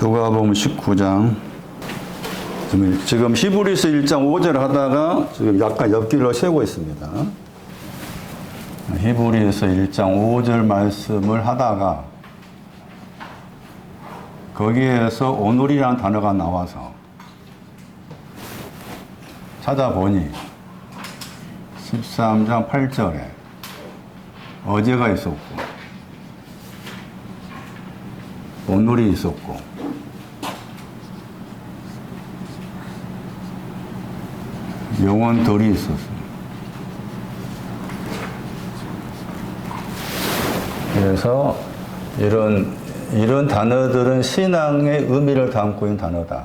누가복음 19장. 지금 히브리서 1장 5절 하다가 지금 약간 옆길로 세고 있습니다. 히브리서 1장 5절 말씀을 하다가 거기에서 오늘이라는 단어가 나와서 찾아보니 13장 8절에 어제가 있었고 오늘이 있었고 영원들이 있었습니다. 그래서 이런 단어들은 신앙의 의미를 담고 있는 단어다.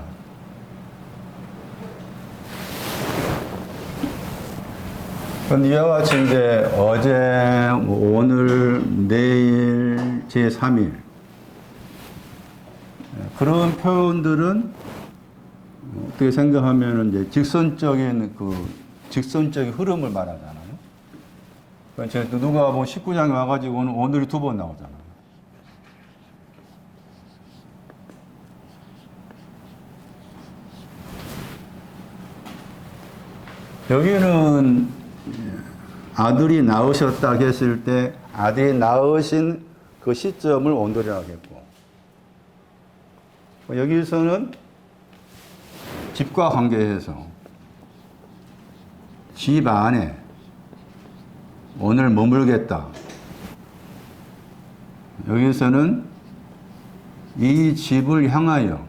그런데 이와 같이 이제 어제, 오늘, 내일, 제3일 그런 표현들은 어떻게 생각하면 이제 직선적인 흐름을 말하잖아요. 그러니까 누가 뭐 19장에 와가지고는 오늘이 2번 나오잖아요. 여기는 아들이 낳으셨다 했을 때 아들이 낳으신 그 시점을 오늘이라고 했고, 여기서는 집과 관계해서 집 안에 오늘 머물겠다. 여기서는 이 집을 향하여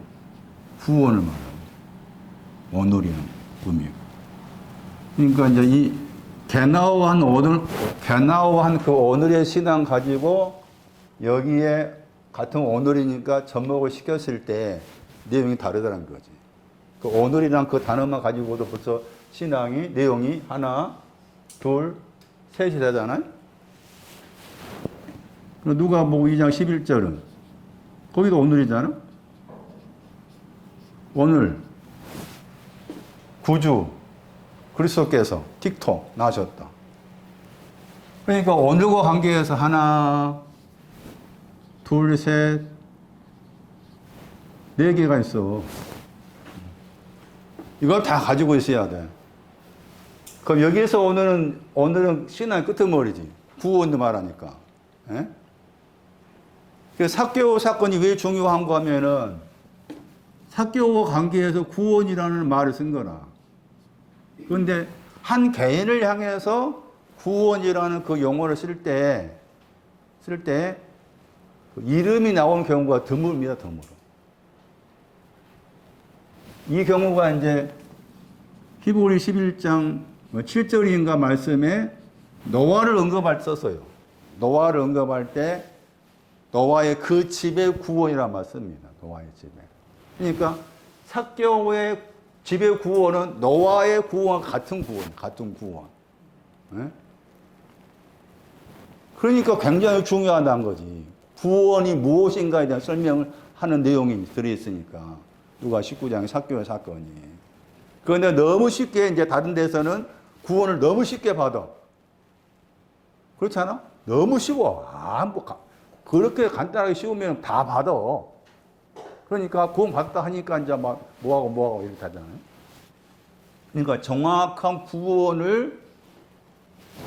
후원을 말합니다. 오늘이라는 의미고. 그러니까 이제 이 개나우한 그 오늘의 신앙 가지고 여기에 같은 오늘이니까 접목을 시켰을 때 내용이 다르다는 거지. 그 오늘이란 그 단어만 가지고도 벌써 신앙이 내용이 하나, 둘, 셋이 되잖아요. 누가복음 2장 11절은 거기도 오늘이잖아. 오늘 구주 그리스도께서 틱톡 나셨다. 그러니까 오늘과 관계해서 하나, 둘, 셋, 4개가 있어. 이걸 다 가지고 있어야 돼. 그럼 여기에서 오늘은 신앙의 끄트머리지. 구원도 말하니까. 예? 그 삭개오 사건이 왜 중요한가 하면은 삭개오와 관계해서 구원이라는 말을 쓴 거라. 그런데 한 개인을 향해서 구원이라는 그 용어를 쓸 때 이름이 나오는 경우가 드뭅니다, 드물어. 이 경우가 이제 히브리 11장 7절인가 말씀에 노아를 언급할 때 썼어요. 노아를 언급할 때 노아의 그 집의 구원이라 말씀입니다. 노아의 집에. 그러니까 삭개오의 집의 구원은 노아의 구원과 같은 구원. 네? 그러니까 굉장히 중요하다는 거지. 구원이 무엇인가에 대한 설명을 하는 내용이 들어있으니까. 누가 19장의 삭개오 사건이. 그런데 너무 쉽게 이제 다른 데서는 구원을 너무 쉽게 받아. 그렇잖아? 너무 쉬워. 그렇게 간단하게 쉬우면 다 받아. 그러니까 구원 받다 하니까 이제 막 뭐하고 이렇게 하잖아요. 그러니까 정확한 구원을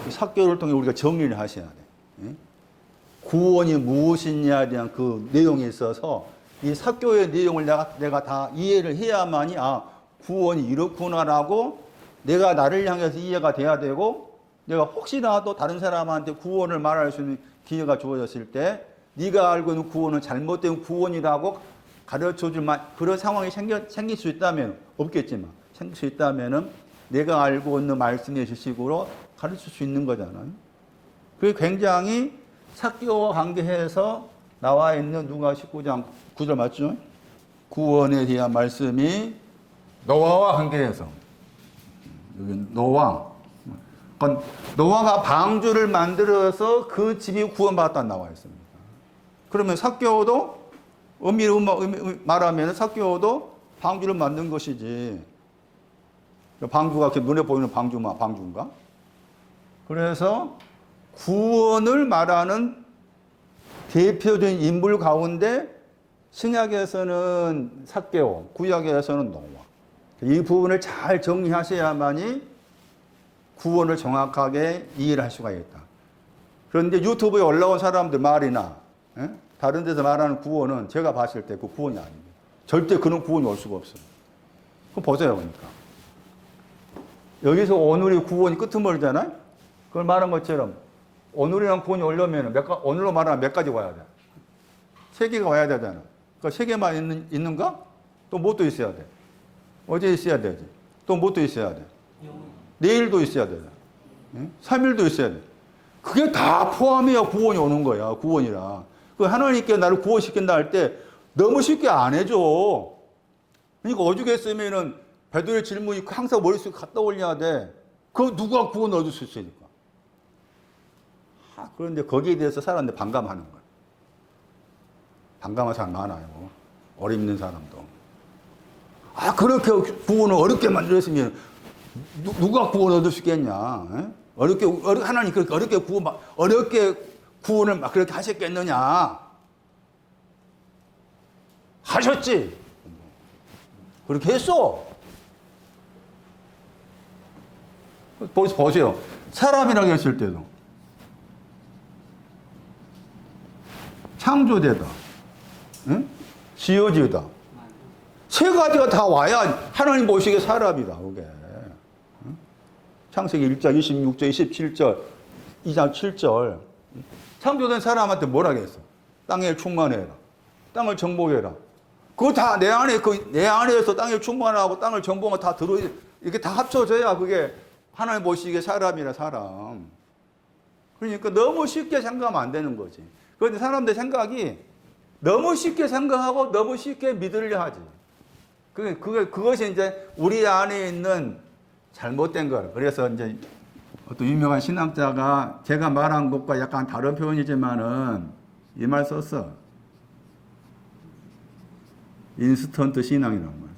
삭개오를 통해 우리가 정리를 하셔야 돼. 구원이 무엇이냐에 대한 그 내용에 있어서 이 삭개오의 내용을 내가 다 이해를 해야만이 구원이 이렇구나라고 내가 나를 향해서 이해가 돼야 되고, 내가 혹시라도 다른 사람한테 구원을 말할 수 있는 기회가 주어졌을 때 네가 알고 있는 구원은 잘못된 구원이라고 가르쳐줄 그런 상황이 생길 수 있다면, 없겠지만 생길 수 있다면은 내가 알고 있는 말씀의 지식으로 가르칠 수 있는 거잖아요. 그게 굉장히 삭개오와 관계해서 나와 있는 누가 19장 9절 맞죠? 구원에 대한 말씀이 노아와 관계해서, 여기 노아가 방주를 만들어서 그 집이 구원받았다 나와 있습니다. 그러면 삭개오도 의미를 말하면 삭개오도 방주를 만든 것이지. 방주가 이렇게 눈에 보이는 방주인가? 그래서 구원을 말하는 대표적인 인물 가운데 신약에서는 삭개오, 구약에서는 노아. 이 부분을 잘 정리하셔야만이 구원을 정확하게 이해를 할 수가 있다. 그런데 유튜브에 올라온 사람들 말이나 다른 데서 말하는 구원은 제가 봤을 때 그 구원이 아닙니다. 절대 그런 구원이 올 수가 없어요. 그거 보세요, 그러니까. 여기서 오늘의 구원이 끄트머리잖아요? 그걸 말한 것처럼 오늘이란 구원이 오려면 오늘로 말하면 몇 가지 와야 돼? 3개가 와야 되잖아. 그러니까 3개만 있는가? 또 뭐 또 있어야 돼? 어제 있어야 되지. 또 뭐 또 있어야 돼? 내일도 있어야 돼. 3일도 있어야 돼. 그게 다 포함해야 구원이 오는 거야, 구원이라. 그 하나님께 나를 구원시킨다 할 때 너무 쉽게 안 해줘. 그러니까 오죽했으면은 베드로의 질문이 항상 머릿속에 갖다 올려야 돼. 그 누가 구원 얻을 수 있으니까. 그런데 거기에 대해서 사람들 반감하는 거야. 반감한 사람 많아요. 어림없는 사람도. 그렇게 구원을 어렵게 만들었으면 누가 구원 얻을 수 있겠냐. 하나님 그렇게 어렵게 구원을 막 그렇게 하셨겠느냐. 하셨지. 그렇게 했어. 보세요. 사람이라고 했을 때도. 창조되다. 지어지다. 3가지가 다 와야 하나님 보시기에 사람이다. 그게. 창세기 1장 26절, 27절, 2장 7절. 창조된 사람한테 뭐라 했어? 땅에 충만해라. 땅을 정복해라. 그거 다 내 안에서 땅에 충만하고 땅을 정복하고 다 이렇게 다 합쳐져야 그게 하나님 보시기에 사람이라, 사람. 그러니까 너무 쉽게 생각하면 안 되는 거지. 그런데 사람들 생각이 너무 쉽게 생각하고 너무 쉽게 믿으려 하지. 그것이 이제 우리 안에 있는 잘못된 거. 그래서 이제 어떤 유명한 신학자가 제가 말한 것과 약간 다른 표현이지만은 이 말 썼어. 인스턴트 신앙이라는 말.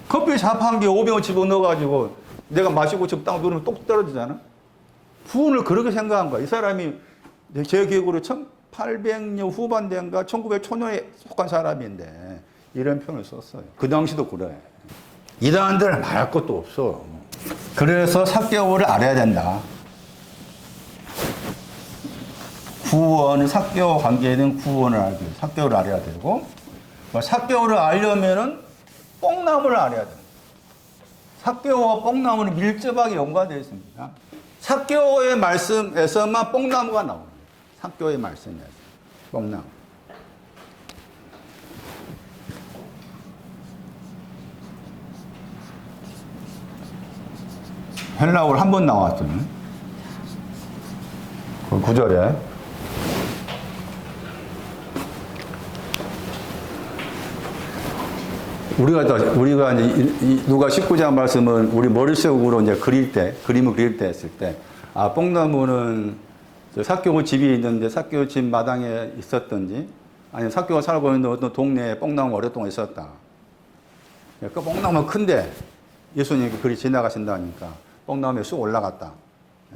커피 샵한 개 500원 집어넣어가지고 내가 마시고 지금 딱 누르면 똑 떨어지잖아. 구원을 그렇게 생각한 거야. 이 사람이 제 기억으로 1800년 후반대인가 1900초년에 속한 사람인데 이런 표현을 썼어요. 그 당시도 그래. 이단들은 말할 것도 없어. 그래서 삭개오를 알아야 된다. 구원은 삭개오와 관계된 구원을 알고 삭개오를 알아야 되고 삭개오를 알려면은 뽕나무를 알아야 된다. 삭개오와 뽕나무는 밀접하게 연관되어 있습니다. 삭개오의 말씀에서만 뽕나무가 나옵니다. 삭개오의 말씀에서 뽕나무. 헬라어를 한 번 나왔더니 그 9절에 우리가 이제 누가 19장 말씀은 우리 머릿속으로 이제 그림을 그릴 때 했을 때, 뽕나무는 삭개오 집이 있는데 삭개오 집 마당에 있었던지, 아니면 삭개오가 살고 있는 어떤 동네에 뽕나무가 오랫동안 있었다. 그 뽕나무가 큰데 예수님이 그리 지나가신다니까 뽕나무에 쑥 올라갔다.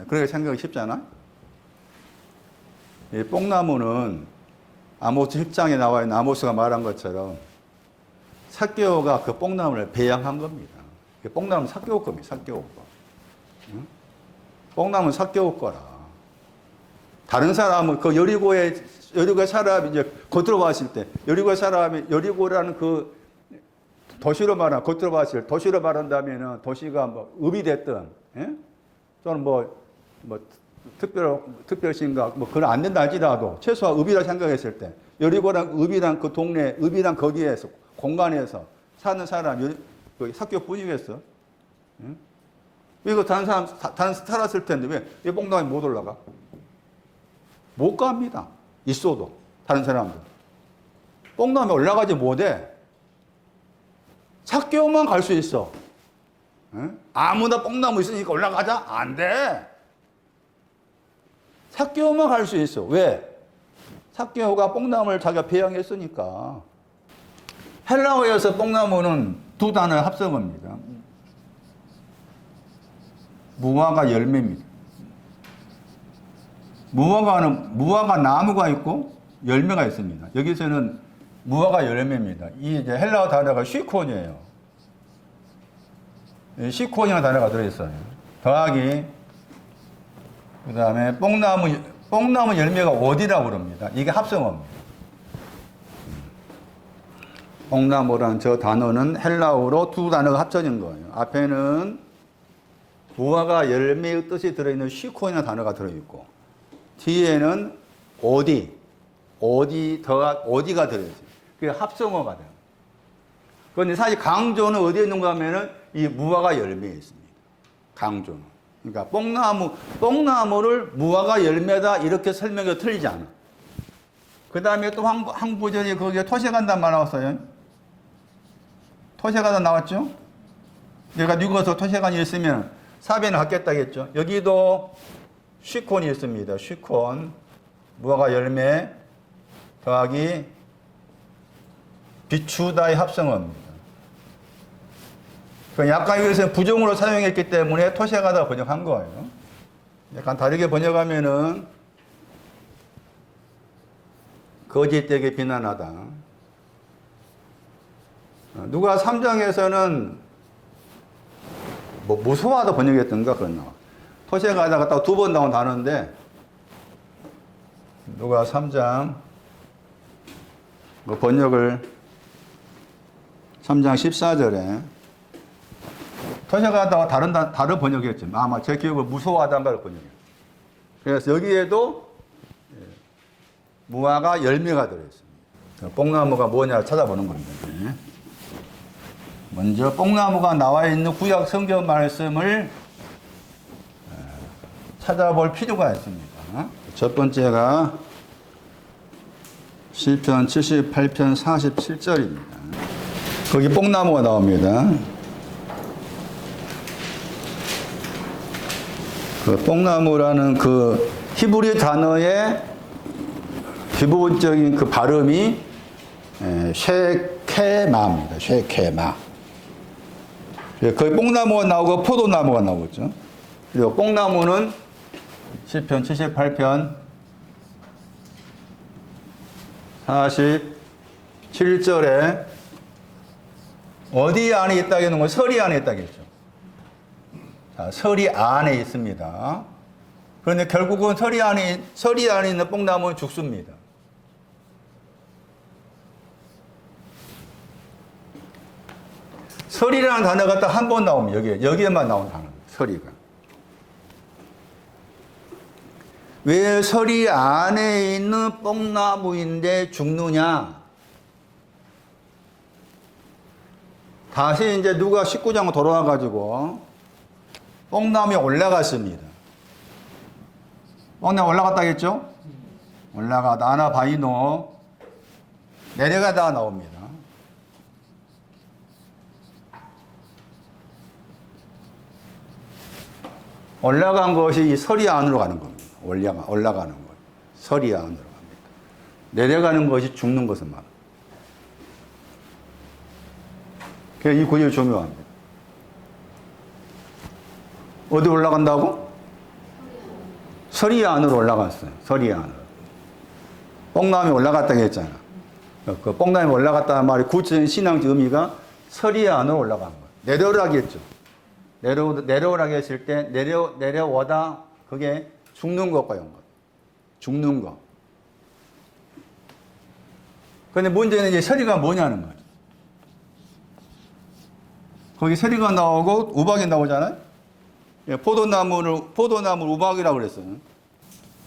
그렇게 생각이 쉽잖아? 이 뽕나무는 아모스 10장에 나와 있는 아모스가 말한 것처럼 삭개오가 그 뽕나무를 배양한 겁니다. 뽕나무는 삭개오 겁니다. 삭개오 거. 응? 뽕나무는 삭개오 거라. 다른 사람은 그 여리고 사람이 이제 겉으로 봤을 때 여리고라는 그 도시로 말한다면은 도시가 뭐 읍이 됐든, 예? 또는 특별시인가 그건 안 된다 할지라도 최소한 읍이라 생각했을 때 여리고랑 읍이랑 그 동네 읍이랑 거기에서 공간에서 사는 사람 삭개오뿐이겠어? 응? 이거 다른 사람 살았을 텐데 왜 뽕나무에 못 올라가? 못 갑니다. 있어도 다른 사람들 뽕나무에 올라가지 못해. 삭개오만 갈 수 있어. 응? 아무나 뽕나무 있으니까 올라가자? 안 돼. 삭개오만 갈 수 있어. 왜? 삭개오가 뽕나무를 자기가 배양했으니까. 헬라어에서 뽕나무는 두 단어를 합친 겁니다. 무화과 열매입니다. 무화과 나무가 있고 열매가 있습니다. 여기서는 무화과 열매입니다. 이 이제 헬라어 단어가 시콘이에요. 시콘이라는 단어가 들어있어요. 더하기 그 다음에 뽕나무 열매가 어디라고 그럽니다. 이게 합성어입니다. 뽕나무라는 저 단어는 헬라어로 두 단어가 합쳐진 거예요. 앞에는 무화과 열매의 뜻이 들어있는 시콘이라는 단어가 들어있고 뒤에는 어디가 들어있어요. 그게 합성어가 돼요. 그런데 사실 강조는 어디에 있는가 하면은 이 무화과 열매에 있습니다. 강조는. 그러니까 뽕나무를 무화과 열매다 이렇게 설명이 틀리지 않아. 그 다음에 또 한 구절이 거기에 토색한단 말 나왔어요. 토색하다 나왔죠? 내가 읽어서 토색한이 있으면 사변을 갖겠다겠죠. 여기도 시콘이 있습니다. 시콘, 무화과 열매 더하기 비추다의 합성어입니다. 약간 여기서 부정으로 사용했기 때문에 토색하다 번역한 거예요. 약간 다르게 번역하면은 거짓되게 비난하다. 누가 3장에서는 뭐 무서워하다 번역했던가 그런 나와. 토색하다가 딱 두 번 나온 단어인데 누가 3장 그 번역을 3장 14절에 토색하다가 다른 번역이었죠. 아마 제 기억으로 무서워하다는 걸 번역해요. 그래서 여기에도 무화과 열매가 들어있습니다. 뽕나무가 뭐냐 찾아보는 겁니다. 먼저 뽕나무가 나와 있는 구약 성경 말씀을 찾아볼 필요가 있습니다. 첫 번째가 시편 78편 47절입니다. 거기 뽕나무가 나옵니다. 그 뽕나무라는 그 히브리 단어의 기본적인 그 발음이 쉐케마입니다. 쉐케마. 거기 뽕나무가 나오고 포도나무가 나오죠. 그리고 뽕나무는 시편 78편 47절에 어디 안에 있다겠는 건 서리 안에 있다겠죠. 자, 서리 안에 있습니다. 그런데 결국은 서리 안에 있는 뽕나무는 죽습니다. 서리라는 단어가 딱 한 번 나오면 여기에만 나오는 단어입니다. 서리가. 왜 서리 안에 있는 뽕나무인데 죽느냐? 다시 이제 누가 19장으로 돌아와가지고 뽕나무에 올라갔습니다. 뽕나무 올라갔다겠죠? 올라가다 아나바이노 내려가다가 나옵니다. 올라간 것이 이 서리 안으로 가는 겁니다. 올라가는 것. 서리 안으로 갑니다. 내려가는 것이 죽는 것을 말합니다. 그래서 이 구절이 중요합니다. 어디 올라간다고? 서리 안으로 올라갔어요. 서리 안으로. 뽕나무에 올라갔다고 했잖아. 그 뽕나무에 올라갔다는 말이 구체적인 신앙적 의미가 서리 안으로 올라간 거예요. 내려오라고 했죠. 내려오라고 했을 때 내려오다 그게 죽는 것과 연관. 죽는 것. 그런데 문제는 이제 서리가 뭐냐는 거죠. 거기 서리가 나오고 우박이 나오잖아요. 포도나무를 우박이라고 그랬어요.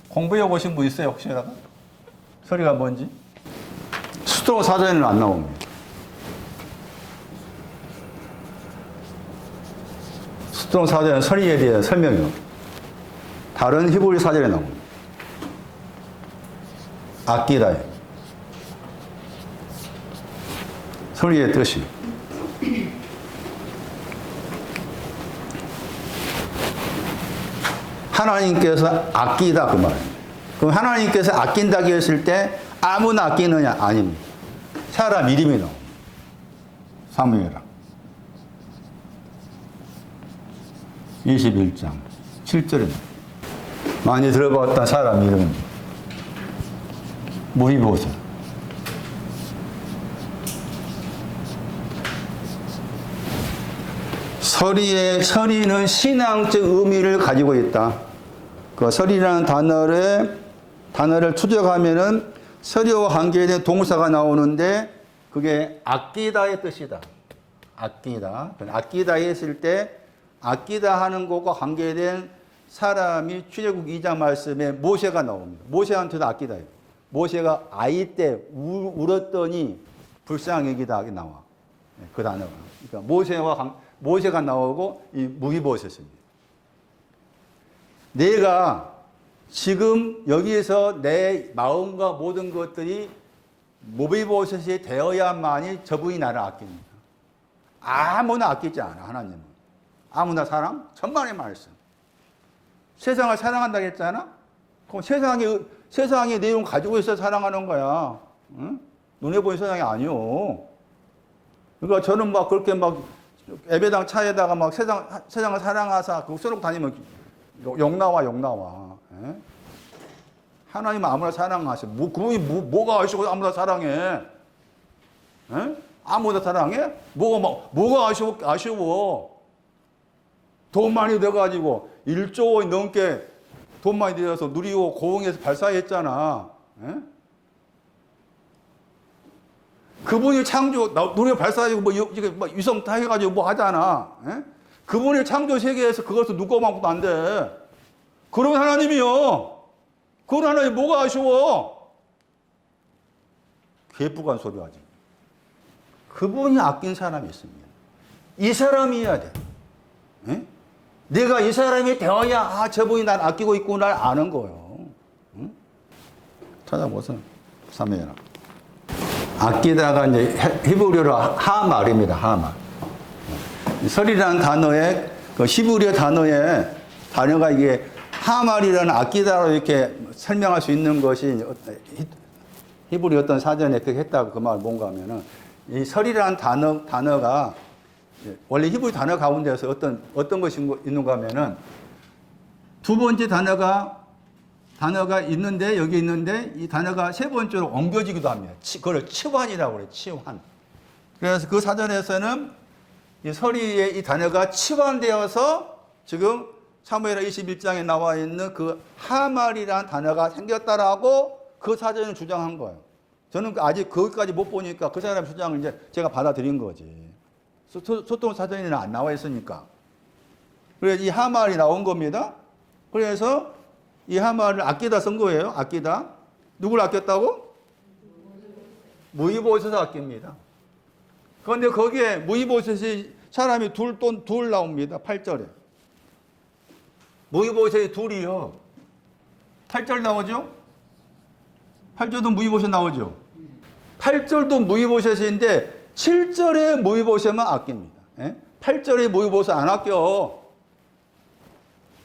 공부해 보신 분 있어요 혹시라도? 서리가 뭔지? 스트롱 사전에는 안 나옵니다. 스트롱 사전은 서리에 대한 설명이요. 다른 히브리 사전에 나옵니다. 아끼다. 서리의 뜻이. 하나님께서 아끼다 그 말입니다. 그럼 하나님께서 아낀다고 했을 때 아무나 아끼느냐? 아닙니다. 사람 이름이 나옵니다. 사무엘아 21장 7절입니다. 많이 들어봤던 사람 이름입니다. 무의보세. 서리는 신앙적 의미를 가지고 있다. 그 서리라는 단어를 추적하면은 서리와 관계된 동사가 나오는데 그게 아끼다의 뜻이다. 아끼다. 아끼다 했을 때 아끼다 하는 것과 관계된 사람이 출애굽 2장 말씀에 모세가 나옵니다. 모세한테도 아끼다예요. 모세가 아이 때 울었더니 불쌍하기다 나와. 그 단어가. 그러니까 모세가 나오고 이 무비보셋입니다. 내가 지금 여기에서 내 마음과 모든 것들이 무비보셋이 되어야만이 저분이 나를 아낍니다. 아무나 아끼지 않아, 하나님은. 아무나 사랑? 천만의 말씀. 세상을 사랑한다고 했잖아? 그럼 세상의 내용 가지고 있어 사랑하는 거야. 응? 눈에 보이는 세상이 아니요. 그러니까 저는 막 그렇게 막 예배당 차에다가 막 세상을 사랑하사 그거 써놓고 다니면 욕 나와. 예? 하나님은 아무나 사랑하셔. 그분이 뭐가 아쉬워 아무나 사랑해? 예? 아무나 사랑해? 뭐가 아쉬워? 돈 많이 돼가지고 1조 원 넘게 돈 많이 들여서 누리호 고흥에서 발사했잖아. 예? 그분이 누리호 발사하고 위성 다 해가지고 뭐 하잖아. 예? 그분이 창조 세계에서 그것을 누구만큼도 안 돼. 그런 하나님이요. 그런 하나님 뭐가 아쉬워? 개뿔간 소리 하지. 그분이 아낀 사람이 있습니다. 이 사람이어야 돼. 예? 내가 이 사람이 되어야 저분이 날 아끼고 있구나 아는 거예요. 응? 찾아보세요. 3회나. 아끼다가 이제 히브리어로 하말입니다. 하말. 설이라는 단어에 그 히브리어 단어가 이게 하말이라는 아끼다로 이렇게 설명할 수 있는 것이 히브리 어떤 사전에 그렇게 했다고 그 말 뭔가 하면은 이 설이라는 단어가 원래 히브리 단어 가운데서 어떤 것이 있는가 하면은 두 번째 단어가 있는데 여기 있는데 이 단어가 세 번째로 옮겨지기도 합니다. 그걸 치환이라고 그래요. 치환. 그래서 그 사전에서는 이 서리의 이 단어가 치환되어서 지금 사무엘하 21장에 나와 있는 그 하말이라는 단어가 생겼다라고 그 사전을 주장한 거예요. 저는 아직 거기까지 못 보니까 그 사람 주장을 이제 제가 받아들인 거지. 소통 사전에는 안 나와 있으니까. 그래서 이 하말이 나온 겁니다. 그래서 이 하말을 아끼다 쓴 거예요. 아끼다. 누굴 아꼈다고? 무이보셋을 아낍니다. 그런데 거기에 무이보셋이 사람이 둘 나옵니다. 8절에. 무이보셋이 둘이요. 8절 나오죠? 8절도 무이보셋 나오죠? 8절도 무이보셋인데 7절에 무이보셋만 아낍니다. 8절에 무이보셋 안 아껴.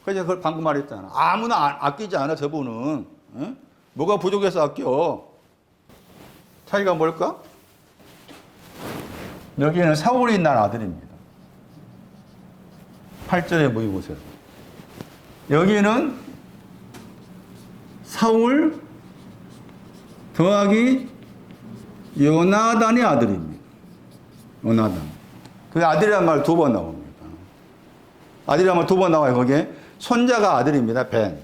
그래서 그걸 방금 말했잖아. 아무나 아끼지 않아, 저분은. 뭐가 부족해서 아껴? 차이가 뭘까? 여기는 사울이 난 아들입니다. 8절에 무이보셋. 여기는 사울 더하기 요나단의 아들입니다. 요나단. 그 아들이란 말 두 번 나옵니다. 아들이란 말 두 번 나와요. 거기에 손자가 아들입니다. 벤.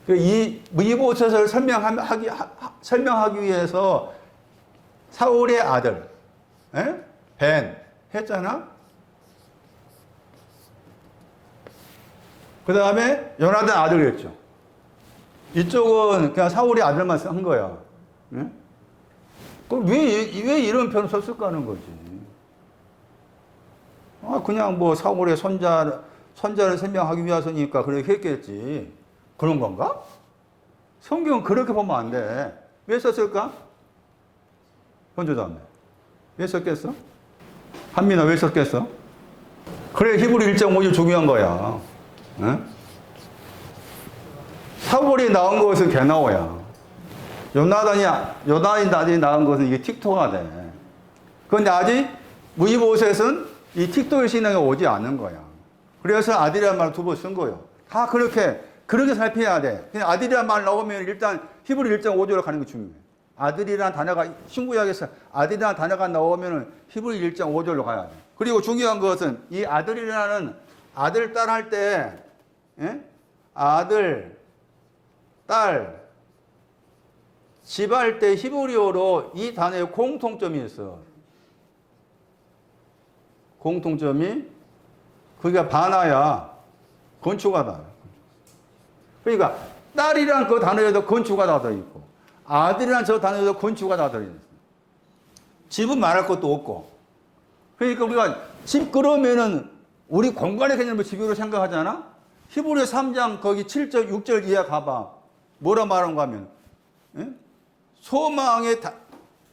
이 무이보셋을 설명하기 위해서 사울의 아들, 벤 했잖아. 그 다음에 요나단 아들이었죠. 이쪽은 그냥 사울의 아들만 한 거야. 그럼 왜 이런 표현을 썼을까 하는 거지. 그냥 뭐 사울의 손자를 설명하기 위해서니까 그렇게 했겠지. 그런 건가? 성경은 그렇게 보면 안 돼. 왜 썼을까? 현조자매. 왜 썼겠어? 한민아 왜 썼겠어? 그래 히브리 1.5절 중요한 거야. 사울이 낳은 것은 게나오야. 요나단이 낳은 것은 이게 틱토가 돼. 그런데 아직 무이보셋은 이 틱토의 신앙에 오지 않는 거야. 그래서 아들이란 말을 두 번 쓴 거예요. 다 그렇게 그렇게 살펴야 돼. 그냥 아들이란 말 나오면 일단 히브리 1장 5절로 가는 게 중요해. 아들이란 단어가, 신구약에서 아들이란 단어가 나오면 히브리 1장 5절로 가야 돼. 그리고 중요한 것은 이 아들이라는 아들, 딸 할 때, 예? 아들, 딸, 집 할 때 히브리어로 이 단어에 공통점이 있어. 공통점이 그게 바나야, 건축하다. 그러니까 딸이란 그 단어에도 건축하다 더 있고 아들이란 저 단어에도 건축하다 더 있어. 집은 말할 것도 없고. 그러니까 우리가 집 그러면은 우리 공간의 개념을 집으로 생각하잖아. 히브리 3장 거기 7절 6절 이하 가봐. 뭐라 말한가 하면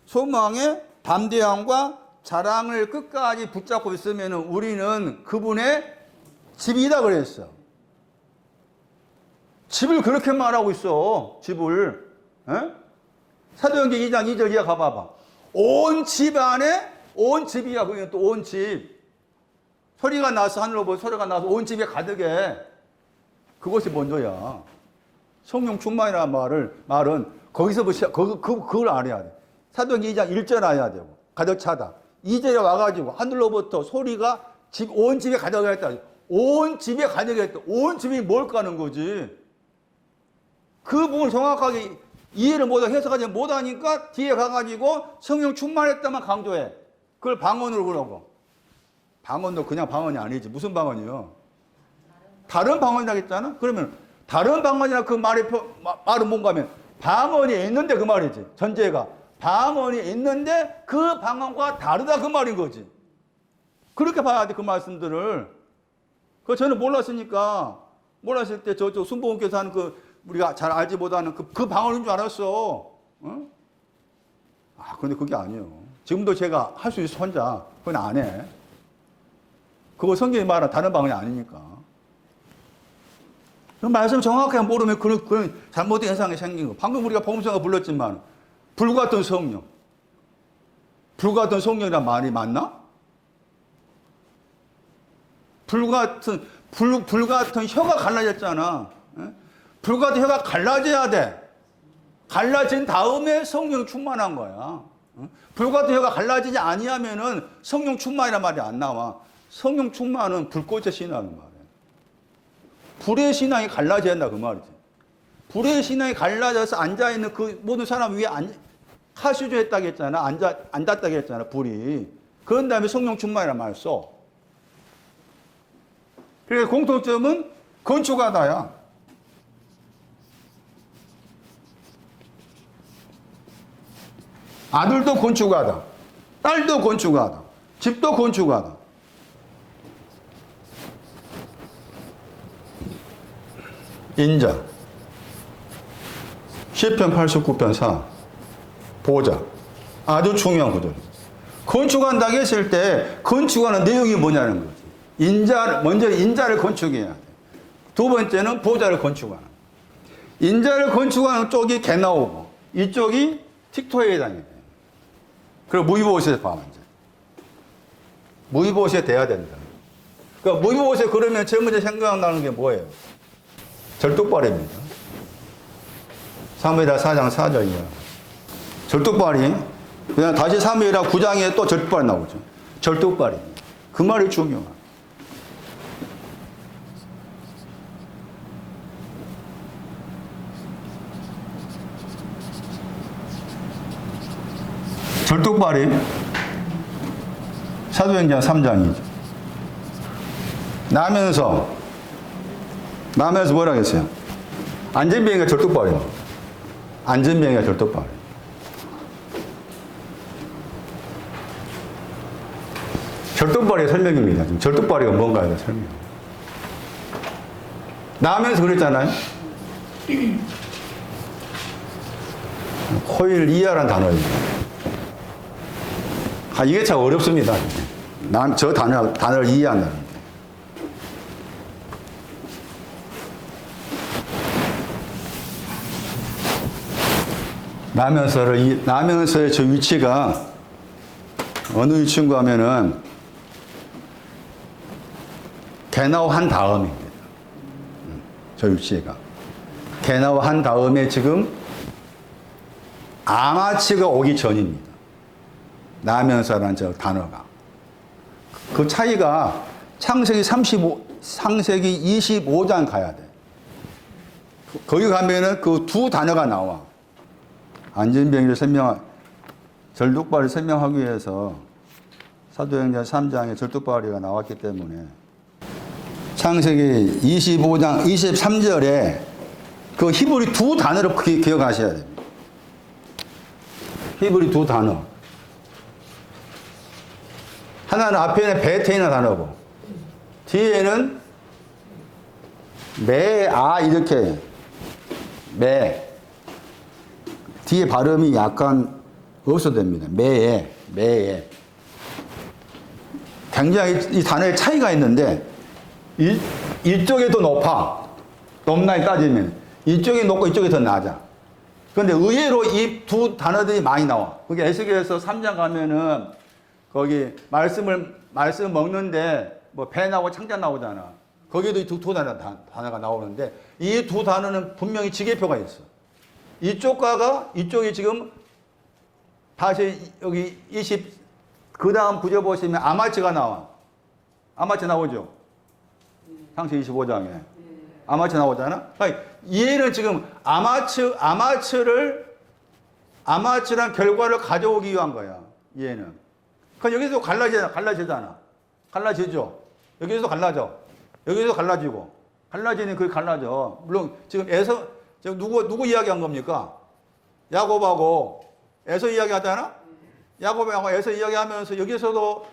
소망의 담대함과 자랑을 끝까지 붙잡고 있으면 우리는 그분의 집이다 그랬어. 집을 그렇게 말하고 있어. 집을. 사도행전 2장 2절 이하 가봐봐. 온 집 안에 온 집이야. 그게 또 온 집. 소리가 나서 하늘로 보고 소리가 나서 온 집에 가득해. 그것이 먼저야. 성령 충만이라는 말은 거기서부터 그걸 알아야 돼. 사도행전 2장 1절 알아야 되고 가득 차다. 2절에 와가지고 하늘로부터 소리가 온 집에 가득했다. 온 집에 가득했다. 온 집이 뭘까 하는 거지. 그 부분을 정확하게 이해를 못하고 해석하지 못하니까 뒤에 가가지고 성령 충만했다만 강조해. 그걸 방언으로 그러고. 방언도 그냥 방언이 아니지. 무슨 방언이요? 다른 방언이라고 했잖아? 그러면 다른 방언이나 그 말은 뭔가 하면 방언이 있는데 그 말이지. 전제가. 방언이 있는데 그 방언과 다르다 그 말인 거지. 그렇게 봐야 돼. 그 말씀들을. 그거 저는 몰랐으니까. 몰랐을 때 저쪽 순복음교에서 하는 우리가 잘 알지 못하는 그 방언인 줄 알았어. 어? 근데 그게 아니에요. 지금도 제가 할 수 있어, 혼자. 그건 안 해. 그거 성경이 말하는 다른 방언이 아니니까. 그 말씀 정확하게 모르면 그런 잘못된 현상이 생긴 거. 방금 우리가 복음서가 불렀지만, 불같은 성령. 불같은 성령이란 말이 맞나? 불같은 혀가 갈라졌잖아. 불같은 혀가 갈라져야 돼. 갈라진 다음에 성령 충만한 거야. 불같은 혀가 갈라지지 아니하면은 성령 충만이란 말이 안 나와. 성령 충만은 불꽃의 신앙인 말이야. 불의 신앙이 갈라져야 한다 그 말이지. 불의 신앙이 갈라져서 앉아있는 그 모든 사람 위에 하수조 했다고 했잖아. 앉았다고 했잖아. 불이. 그런 다음에 성령 충만이란 말을 써. 그래서 공통점은 건축하다야. 아들도 건축하다. 딸도 건축하다. 집도 건축하다. 인자. 시편 89편 4. 보자. 아주 중요한 구절. 건축한다고 했을 때 건축하는 내용이 뭐냐는 거지. 먼저 인자를 건축해야 돼. 두 번째는 보좌를 건축하는. 인자를 건축하는 쪽이 개 나오고 이쪽이 틱토에 해당이 돼. 그리고 무이보셋에 봐, 이제. 무이보셋 돼야 된다. 그러니까 무이보셋 그러면 제일 먼저 생각나는 게 뭐예요? 절뚝발입니다. 사무엘하 4장 4절이야. 절뚝발이 그냥 다시 사무엘하 9장에 또 절뚝발이 나오죠. 절뚝발입니다. 그 말이 중요한. 절뚝발이 사도행전 3장이죠. 나면서 뭐라 했어요? 안전병이가 절뚝발이에요. 안전병이가 절뚝발. 절뚝발의 설명입니다. 지금 절뚝발이가 뭔가에 대한 설명. 나면서 그랬잖아요. 코일 이하라는 단어입니다. 이게 참 어렵습니다. 저 단어를 이해한다는 게. 나면서의 저 위치가 어느 위치인가 하면은 개나우 한 다음입니다. 저 위치가. 개나와 한 다음에 지금 아마츠가 오기 전입니다. 나면서라는 저 단어가. 그 차이가 창세기 25장 가야 돼. 거기 가면은 그 두 단어가 나와. 안전병리를 절뚝발이를 설명하기 위해서 사도행전 3장에 절뚝발이가 나왔기 때문에 창세기 25장 23절에 그 히브리 두 단어를 기억하셔야 됩니다. 히브리 두 단어. 하나는 앞에는 베테이나 단어고 뒤에는 메아 이렇게 매 뒤에 발음이 약간 없어도 됩니다. 매에 굉장히 이 단어의 차이가 있는데 이쪽이 더 높나에 따지면 이쪽이 높고 이쪽이 더 낮아. 그런데 의외로 이 두 단어들이 많이 나와. 그게 에스겔서 3장 가면은 거기 말씀 먹는데 뭐 배 나오고 창자 나오잖아. 거기도 이 두 단어가 나오는데 이 두 단어는 분명히 지계표가 있어. 이쪽이 지금 다시 여기 그 다음 구절 보시면 아마츠가 나와. 아마츠 나오죠? 창세기 25장에. 아마츠 나오잖아? 얘는 지금 아마츠란 결과를 가져오기 위한 거야. 얘는. 그럼 여기서 갈라지잖아. 갈라지죠? 여기서 갈라져. 여기서 갈라지고. 갈라지는 그게 갈라져. 물론 지금 누구 이야기한 겁니까? 야곱하고 에서 이야기하잖아? 야곱하고 에서 이야기하면서 여기서도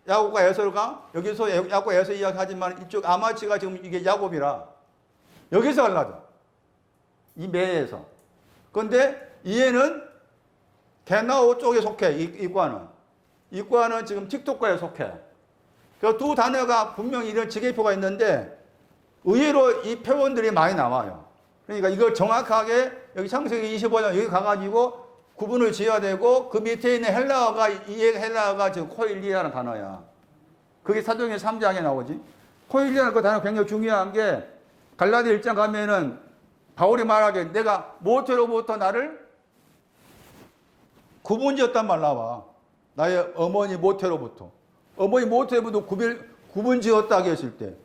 야곱과 에서가 여기서 야곱과 에서 이야기하지만 이쪽 아마치가 지금 이게 야곱이라 여기서 갈라져. 이 매에서. 그런데 얘는 개나오 쪽에 속해. 이과는 지금 틱톡과에 속해. 그 두 단어가 분명히 이런 지계표가 있는데 의외로 이 표현들이 많이 나와요. 그러니까 이걸 정확하게 여기 창세기 25장 여기 가가지고 구분을 지어야 되고 그 밑에 있는 헬라어가 지금 코일리아라는 단어야. 그게 사도행전 3장에 나오지. 코일리아라는 그 단어가 굉장히 중요한 게 갈라디아 1장 가면은 바울이 말하게 내가 모태로부터 나를 구분지었단 말 나와. 나의 어머니 모태로부터. 어머니 모태로부터 구분지었다고 했을 때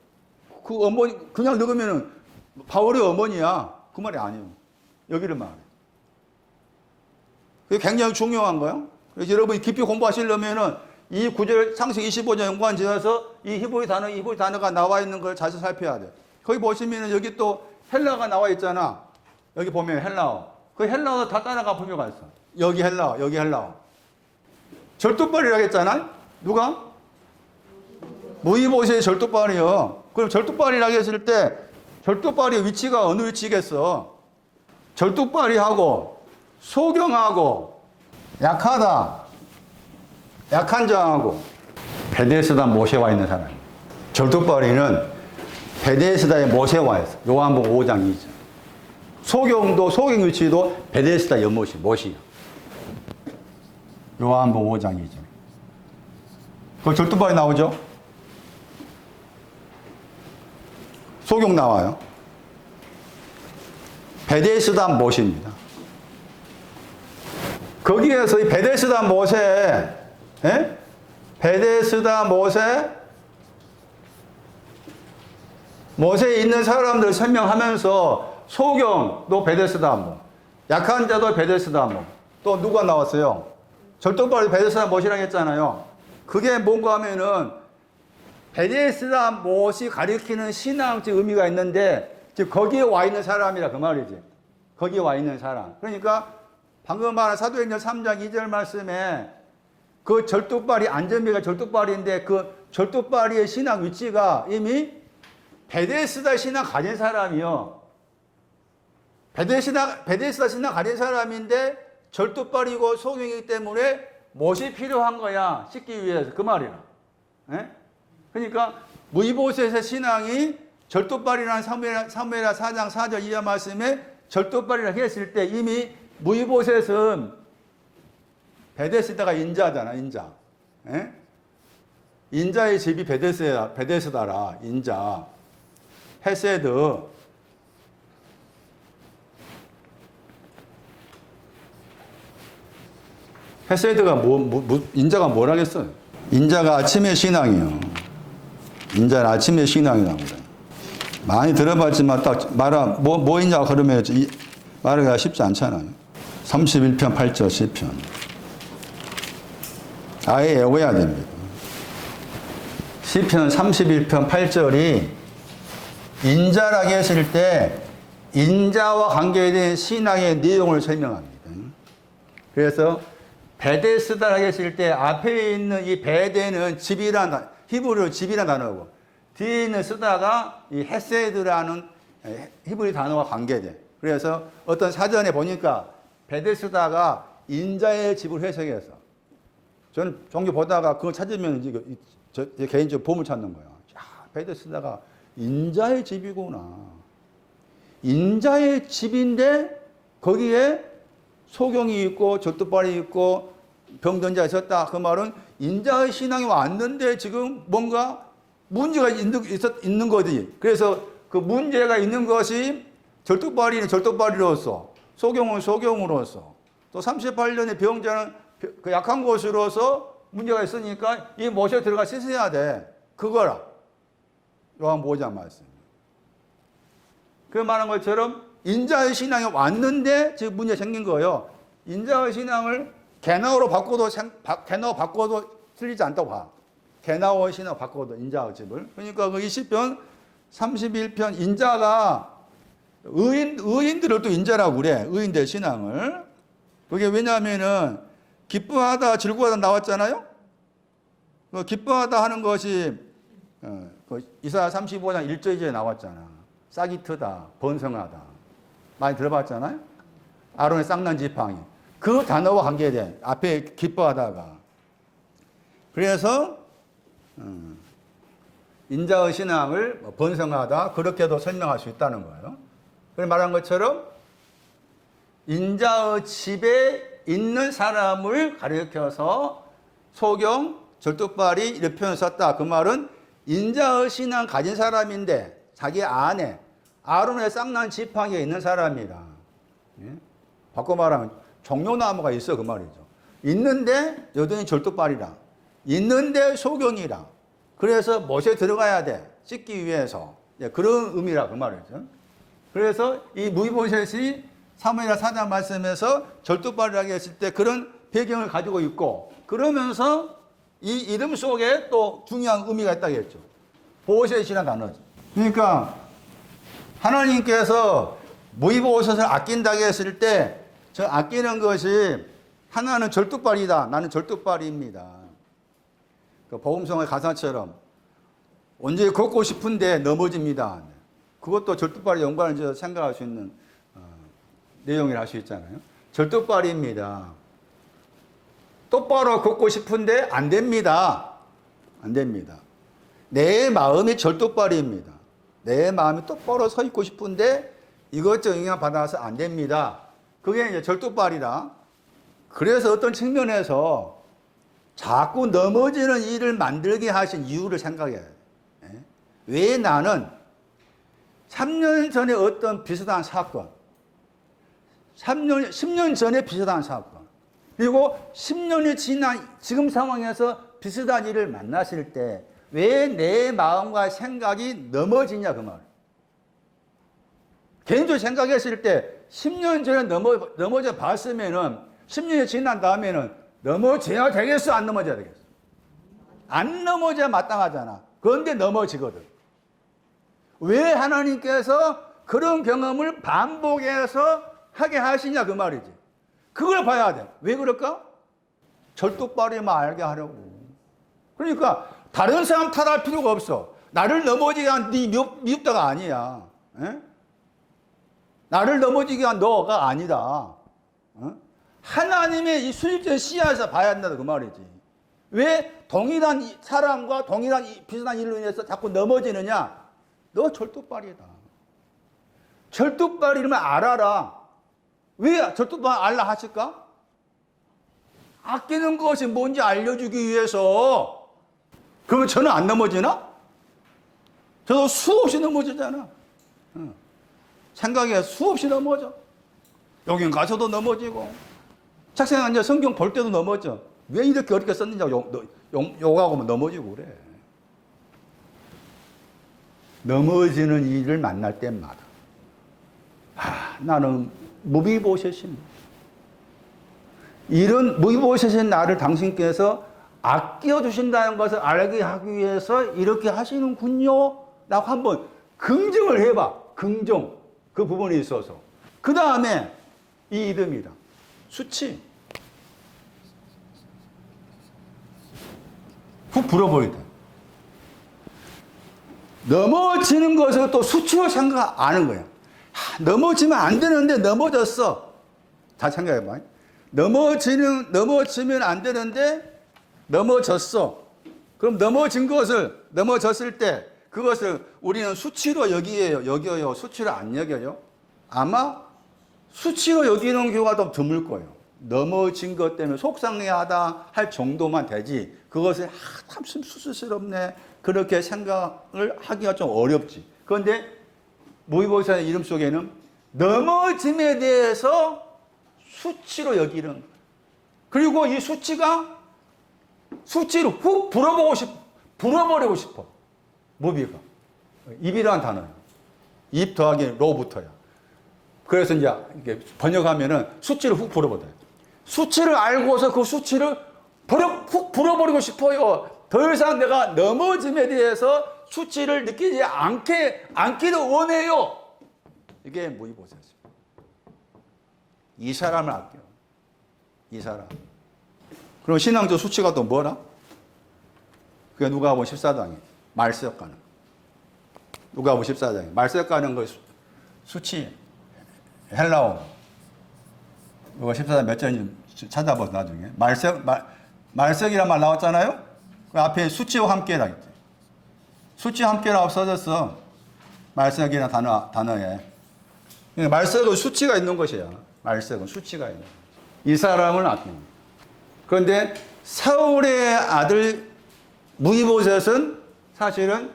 그 어머니 그냥 넣으면은 바울의 어머니야. 그 말이 아니에요. 여기를 말해. 그게 굉장히 중요한 거예요. 그래서 여러분이 깊이 공부하시려면은 이 구절 창세기 25장 연구한 지어서 이 히브리 단어가 나와 있는 걸 자세히 살펴야 돼. 거기 보시면은 여기 또 헬라어가 나와 있잖아. 여기 보면 헬라어. 그 헬라어 다 따라가 필요가 있어. 여기 헬라어. 절뚝발이라고 했잖아. 누가? 무이보세의 절뚝발이요. 그럼 절뚝발이라고 했을 때 절뚝발의 위치가 어느 위치겠어? 절뚝발이하고 소경하고 약하다. 약한 자하고 베데스다 모세와 있는 사람. 절뚝발이는 베데스다의 모세와 있어. 요한복음 5장 2절. 소경 위치도 베데스다 연못이 못이야. 요한복음 5장 2절. 그 절뚝발이 나오죠? 소경 나와요. 베데스다 못입니다. 거기에서 이 베데스다 못에 못에 있는 사람들 설명하면서 소경도 베데스다 못, 약한 자도 베데스다 못. 또 누가 나왔어요? 절뚝발이 베데스다 못이라고 했잖아요. 그게 뭔가 하면은 베데스다 못이 가리키는 신앙적 의미가 있는데 즉 거기에 와 있는 사람이라 그 말이지. 거기에 와 있는 사람. 그러니까 방금 말한 사도행전 3장 2절 말씀에 그 절뚝발이 안전비가 절뚝발인데 그 절뚝발이의 신앙 위치가 이미 베데스다 신앙 가진 사람이요. 베데스다 신앙 가진 사람인데 절뚝발이고 소경이기 때문에 못이 필요한 거야. 씻기 위해서. 그 말이야. 에? 그러니까 무이보셋의 신앙이 절뚝발이라는 사무엘하 4장 4절 이하 말씀에 절뚝발이라고 했을 때 이미 무이보셋은 베데스다가 인자잖아. 인자. 에? 인자의 집이 베데스다라. 인자. 헤세드. 헤세드가 인자가 뭐라겠어요? 인자가 아침의 신앙이요. 인자는 아침의 신앙이라고 그래요. 많이 들어봤지만 딱 뭐 인자가 그러면 말하기가 쉽지 않잖아요. 31편 8절 시편. 아예 외워야 됩니다. 시편 31편 8절이 인자라고 했을 때 인자와 관계된 신앙의 내용을 설명합니다. 그래서 베데스다라고 했을 때 앞에 있는 이 베데는 집이란 히브리어 집이란 단어고 뒤에 있는 쓰다가 이 헤세드라는 히브리 단어와 관계돼. 그래서 어떤 사전에 보니까 베데스다가 인자의 집을 해석해서 저는 종교 보다가 그거 찾으면 이제 개인적으로 보물 찾는 거예요. 야, 베데스다가 인자의 집이구나. 인자의 집인데 거기에 소경이 있고 젖도발이 있고 병든 자 있었다. 그 말은 인자의 신앙이 왔는데 지금 뭔가 문제가 있는 거지. 그래서 그 문제가 있는 것이 절뚝발이는 절뚝발이로서 소경은 소경으로서 또 38년의 병자는 그 약한 것으로서 문제가 있으니까 이 못에 들어가 씻어야 돼. 그거라. 요한 5장 말씀. 그 말한 것처럼 인자의 신앙이 왔는데 지금 문제 생긴 거예요. 인자의 신앙을 게나오로 바꿔도 틀리지 않다고 봐. 게나오의 신앙 바꿔도 인자의 집을. 그러니까 그 20편 31편 인자가 의인들을 또 인자라고 그래. 의인들 신앙을. 그게 왜냐하면은 기뻐하다 즐거워하다 나왔잖아요. 그 기뻐하다 하는 것이 이사야 35장 1절 2절에 나왔잖아. 싹이 트다, 번성하다. 많이 들어봤잖아요. 아론의 쌍난 지팡이. 그 단어와 관계된 앞에 기뻐하다가. 그래서 인자의 신앙을 번성하다 그렇게도 설명할 수 있다는 거예요. 그래서 말한 것처럼 인자의 집에 있는 사람을 가리켜서 소경, 절뚝발이 이렇게 표현을 썼다. 그 말은 인자의 신앙 가진 사람인데 자기 안에 아론의 쌍난 지팡이에 있는 사람이다. 예? 바꿔 말하면 종려나무가 있어 그 말이죠. 있는데 여전히 절뚝발이라. 있는데 소경이라. 그래서 못에 들어가야 돼. 씻기 위해서. 예, 그런 의미라 그 말이죠. 그래서 이 무이보셋이 사무엘하 4장 말씀에서 절뚝발이라고 했을 때 그런 배경을 가지고 있고 그러면서 이 이름 속에 또 중요한 의미가 있다고 했죠. 보셋이라는 단어죠. 그러니까 하나님께서 무이보셋을 아낀다고 했을 때 저 아끼는 것이 하나는 절뚝발이다. 나는 절뚝발입니다. 그 복음성의 가사처럼 언제 걷고 싶은데 넘어집니다. 그것도 절뚝발이 연관을 생각할 수 있는 내용이라 할 수 있잖아요. 절뚝발입니다. 똑바로 걷고 싶은데 안 됩니다. 안 됩니다. 내 마음이 절뚝발입니다. 내 마음이 똑바로 서 있고 싶은데 이것저것 영향 받아서 안 됩니다. 그게 이제 절뚝발이라. 그래서 어떤 측면에서 자꾸 넘어지는 일을 만들게 하신 이유를 생각해야 돼요. 왜 나는 3년 전에 어떤 비슷한 사건, 10년 전에 비슷한 사건, 그리고 10년이 지난 지금 상황에서 비슷한 일을 만났을 때 왜 내 마음과 생각이 넘어지냐 그 말이에요. 개인적으로 생각했을 때 10년 전에 넘어져 봤으면은 10년이 지난 다음에는 넘어져야 되겠어? 안 넘어져야 되겠어? 안 넘어져야 마땅하잖아. 그런데 넘어지거든. 왜 하나님께서 그런 경험을 반복해서 하게 하시냐 그 말이지. 그걸 봐야 돼. 왜 그럴까? 절뚝발이만 알게 하려고. 그러니까 다른 사람 탓할 필요가 없어. 나를 넘어지게 한 네 미흡다가 아니야. 에? 나를 넘어지게 한 너가 아니다. 하나님의 이 수직적 시야에서 봐야 한다 그 말이지. 왜 동일한 사람과 동일한 비슷한 일로 인해서 자꾸 넘어지느냐? 너 절뚝발이다. 절뚝발이면 알아라. 왜 절뚝발 알라 하실까? 아끼는 것이 뭔지 알려주기 위해서. 그러면 저는 안 넘어지나? 저도 수없이 넘어지잖아. 생각에 수없이 넘어져. 여긴 가서도 넘어지고 책상에 앉아 성경 볼 때도 넘어져. 왜 이렇게 어렵게 썼느냐고 욕하고 넘어지고 그래. 넘어지는 일을 만날 때마다 나는 무비보셋입니다. 이런 무비보셋인 나를 당신께서 아껴주신다는 것을 알게 하기 위해서 이렇게 하시는군요. 라고 한번 긍정을 해봐. 긍정. 그 부분에 있어서. 그 다음에 이 이름이다. 수치. 훅 불어버리다. 넘어지는 것을 또 수치로 생각하는 거야. 넘어지면 안 되는데 넘어졌어. 다 생각해봐. 넘어지면 안 되는데 넘어졌어. 그럼 넘어졌을 때 그것을 우리는 수치로 여겨요? 수치로 안 여겨요? 아마 수치로 여기는 경우가 더 드물 거예요. 넘어진 것 때문에 속상해하다 할 정도만 되지. 그것을 참 수스럽네. 그렇게 생각을 하기가 좀 어렵지. 그런데 무비보셋의 이름 속에는 넘어짐에 대해서 수치로 여기는. 그리고 이 수치를 훅 불어버리고 싶어. 무비가. 입이라는 단어야. 입 더하기 로부터야. 그래서 이제 이렇게 번역하면은 수치를 훅 불어버려요. 수치를 알고서 그 수치를 훅 불어버리고 싶어요. 더 이상 내가 넘어짐에 대해서 수치를 느끼지 않기를 원해요. 이게 무비보셋이에요. 이 사람을 아껴. 이 사람. 그럼 신앙적 수치가 또 뭐라? 그게 누가복음 14장에 말세역가는. 누가복음 14장에 말세역가는 그 수치. 헬라어. 누가 14장 몇 절인지 찾아보세요, 나중에. 말세이란 말 나왔잖아요? 그 앞에 수치와 함께라 했지. 수치와 함께라 없어졌어. 말세이라는 단어에. 말세는 수치가 있는 것이야. 말세는 수치가 있는 것이야. 이 사람을 아끼는 거야. 그런데 사울의 아들 무비보셋은 사실은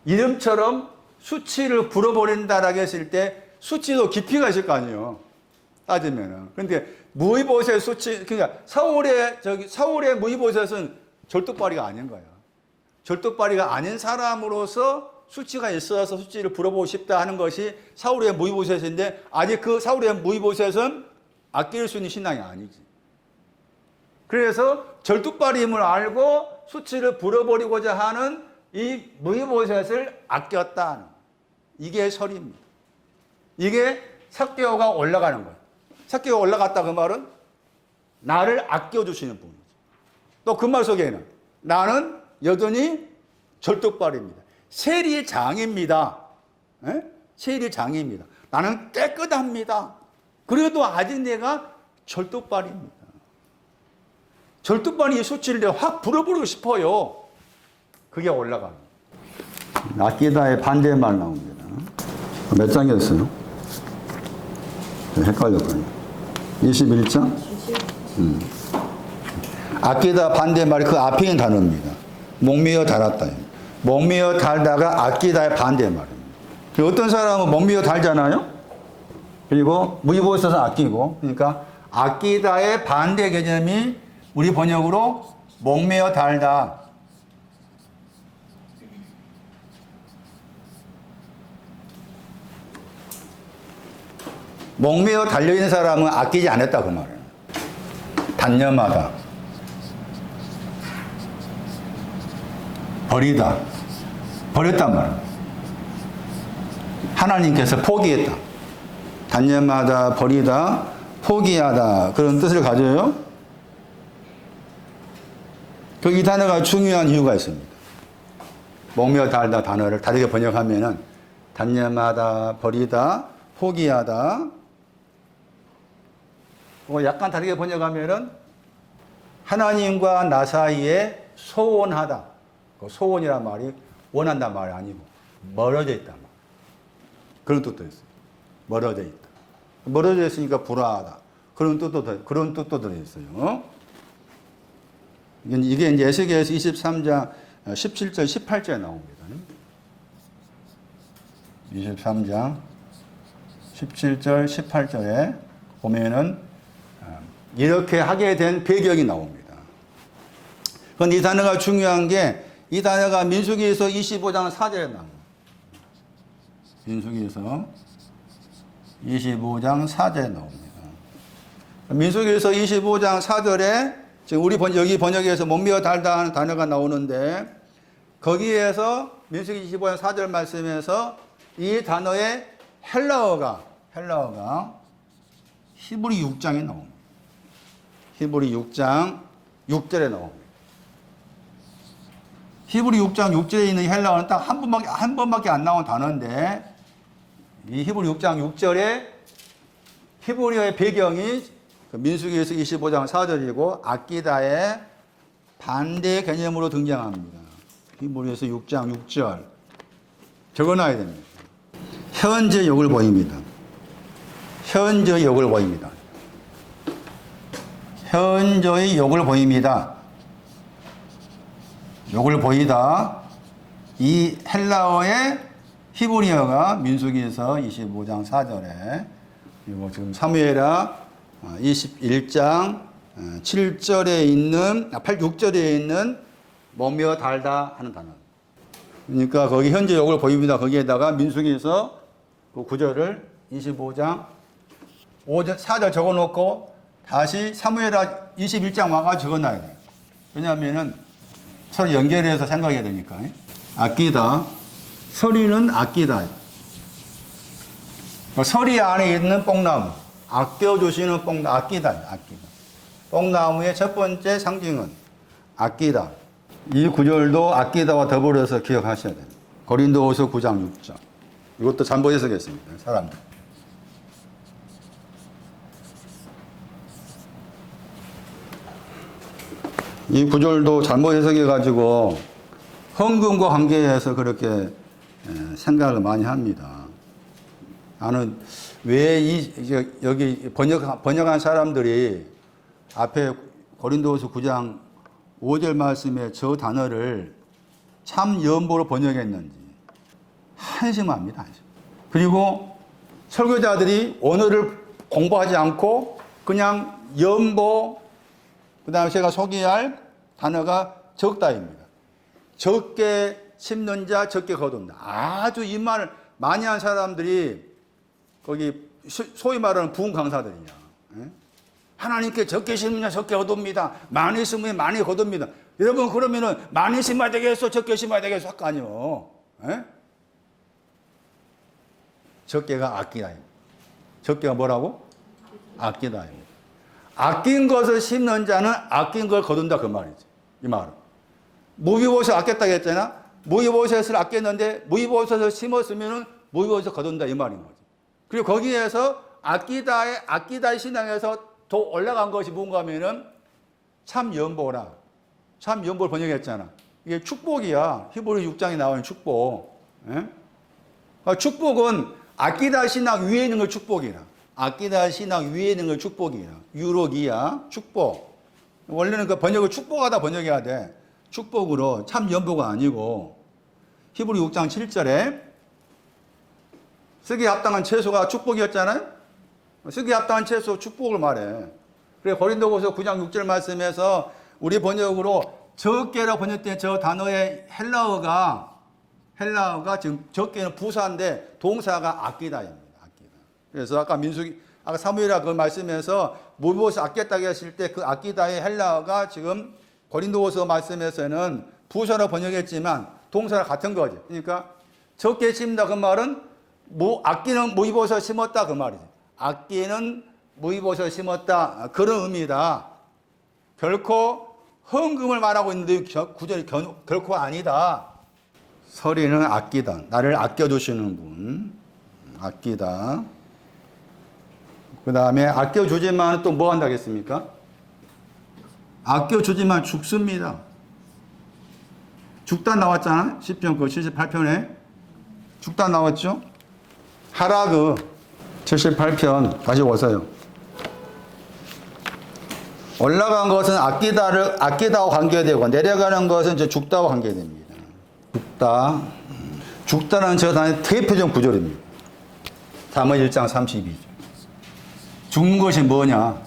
이름처럼 수치를 불어버린다라고 했을 때 수치도 깊이가 있을 거 아니에요. 따지면은. 그런데 무비보셋 수치, 그러니까 사울의 무비보셋은 절뚝발이가 아닌 거야. 절뚝발이가 아닌 사람으로서 수치가 있어서 수치를 불어보고 싶다 하는 것이 사울의 무비보셋인데 아직 그 사울의 무비보셋은 아낄 수 있는 신앙이 아니지. 그래서 절뚝발임을 알고 수치를 불어버리고자 하는 이 무비보셋을 아꼈다. 이게 설입니다. 이게 삭개오가 올라가는 거예요. 삭개오가 올라갔다 그 말은 나를 아껴주시는 분이죠. 또 그 말 속에는 나는 여전히 절뚝발입니다. 세리장입니다. 세리장입니다. 나는 깨끗합니다. 그래도 아직 내가 절뚝발입니다. 절뚝발이 이 수치를 내가 확 불어버리고 싶어요. 그게 올라가는 거예요. 아끼다의 반대말 나옵니다. 몇 장이었어요? 헷갈렸거든요. 21장? 아끼다 반대말이 그 앞에 있는 단어입니다. 목매어 달았다. 목매어 달다가 아끼다의 반대말입니다. 어떤 사람은 목매어 달잖아요? 그리고 무비보셋은 아끼고, 그러니까 아끼다의 반대 개념이 우리 번역으로 목매어 달다. 목매어 달려있는 사람은 아끼지 않았다 그 말이에요. 단념하다. 버리다. 버렸단 말이에요. 하나님께서 포기했다. 단념하다, 버리다, 포기하다 그런 뜻을 가져요. 이 단어가 중요한 이유가 있습니다. 목매어 달다 단어를 다르게 번역하면은 단념하다, 버리다, 포기하다. 약간 다르게 번역하면은 하나님과 나 사이에 소원하다. 소원이란 말이 원한단 말이 아니고 멀어져 있단 말. 그런 뜻도 있어요. 멀어져 있다. 멀어져 있으니까 불화하다. 그런 뜻도 들어있어요. 이게 이제 에스겔에서 23장 17절, 18절에 나옵니다. 23장 17절, 18절에 보면은 이렇게 하게 된 배경이 나옵니다. 그런데 이 단어가 중요한 게 이 단어가 민수기에서 25장 4절에 나옵니다. 민수기에서 25장 4절에 나옵니다. 민수기에서 25장 4절에 지금 우리 여기 번역에서 몸매어 달다 하는 단어가 나오는데 거기에서 민수기 25장 4절 말씀에서 이 단어의 헬라어가 히브리 6장에 나옵니다. 히브리 6장 6절에 나옵니다. 히브리 6장 6절에 있는 헬라어는 딱 한 번밖에 안 나온 단어인데 이 히브리 6장 6절에 히브리어의 배경이 민수기에서 25장 4절이고 아끼다의 반대 개념으로 등장합니다. 히브리에서 6장 6절 적어놔야 됩니다. 현재 욕을 보입니다. 현재 욕을 보입니다. 현저의 욕을 보입니다. 욕을 보이다. 이 헬라어의 히브리어가 민수기에서 25장 4절에 그리고 지금 사무엘하 21장 7절에 있는 6절에 있는 몸매어 달다 하는 단어. 그러니까 거기 현재 욕을 보입니다. 거기에다가 민수기에서 그 9절을 25장 5절 4절 적어놓고 다시 사무엘하 21장 와가 적어놔야 돼요. 왜냐하면은 서로 연결해서 생각해야 되니까. 아끼다. 서리는 아끼다. 서리 안에 있는 뽕나무. 아껴주시는 뽕나무. 아끼다. 뽕나무의 첫 번째 상징은 아끼다. 이 구절도 아끼다와 더불어서 기억하셔야 돼요. 고린도후서 9장 6절. 이것도 잠보 해석했습니다. 사람들. 이 구절도 잘못 해석해가지고 헌금과 관계해서 그렇게 생각을 많이 합니다. 나는 왜 여기 번역한 사람들이 앞에 고린도후서 9장 5절 말씀에 저 단어를 참 연보로 번역했는지 한심합니다. 한심. 그리고 설교자들이 언어를 공부하지 않고 그냥 연보 그 다음에 제가 소개할 단어가 적다입니다. 적게 심는 자 적게 거둔다. 아주 이 말을 많이 한 사람들이 거기 소위 말하는 부흥 강사들이냐. 하나님께 적게 심으면 적게 거둡니다. 많이 심으면 많이 거둡니다. 여러분 그러면은 많이 심어야 되겠어 적게 심어야 되겠어 할 거 아니요. 적게가 아끼다입니다. 적게가 뭐라고? 아끼다입니다. 아낀 것을 심는 자는 아낀 걸 거둔다 그 말이지. 이 말은. 무비보셋을 아꼈다고 했잖아. 무비보셋을 아꼈는데 무비보셋을 심었으면 무비보셋을 거둔다 이 말인 거지. 그리고 거기에서 아끼다의 신앙에서 더 올라간 것이 뭔가 하면은 참 연보라. 참 연보를 번역했잖아. 이게 축복이야. 히브리 6장에 나오는 축복. 축복은 아끼다 신앙 위에 있는 걸 축복이라. 아끼다 신앙 위에 있는 걸 축복이라. 유로기야 축복. 원래는 그 번역을 축복하다 번역해야 돼. 축복으로 참 연보가 아니고 히브리 6장 7절에 쓰기에 합당한 채소가 축복이었잖아요. 쓰기에 합당한 채소 축복을 말해. 그래 고린도후서 9장 6절 말씀에서 우리 번역으로 적게라고 번역된 저 단어의 헬라어가 지금 적게는 부사인데 동사가 아끼다입니다. 그래서 아까 아까 사무엘하 그 말씀에서 무엇을 아꼈다고 했을 때 그 아끼다의 헬라어가 지금 고린도후서 말씀에서는 부사로 번역했지만 동사랑 같은 거지. 그러니까 적게 심다 그 말은 아끼는 무이보서 심었다 그 말이지. 아끼는 무이보서 심었다 그런 의미다. 결코 헌금을 말하고 있는데 구절이 결코 아니다. 서리는 아끼다. 나를 아껴주시는 분. 아끼다. 그 다음에 아껴주지만 또 뭐 한다겠습니까? 아껴주지만 죽습니다. 죽다 나왔잖아. 시편 그 78편에. 죽다 나왔죠? 하라그 78편 다시 오세요. 올라간 것은 아끼다와 관계되고 내려가는 것은 이제 죽다와 관계됩니다. 죽다는 저 단어의 대표적 구절입니다. 사무엘 1장 32절. 죽는 것이 뭐냐?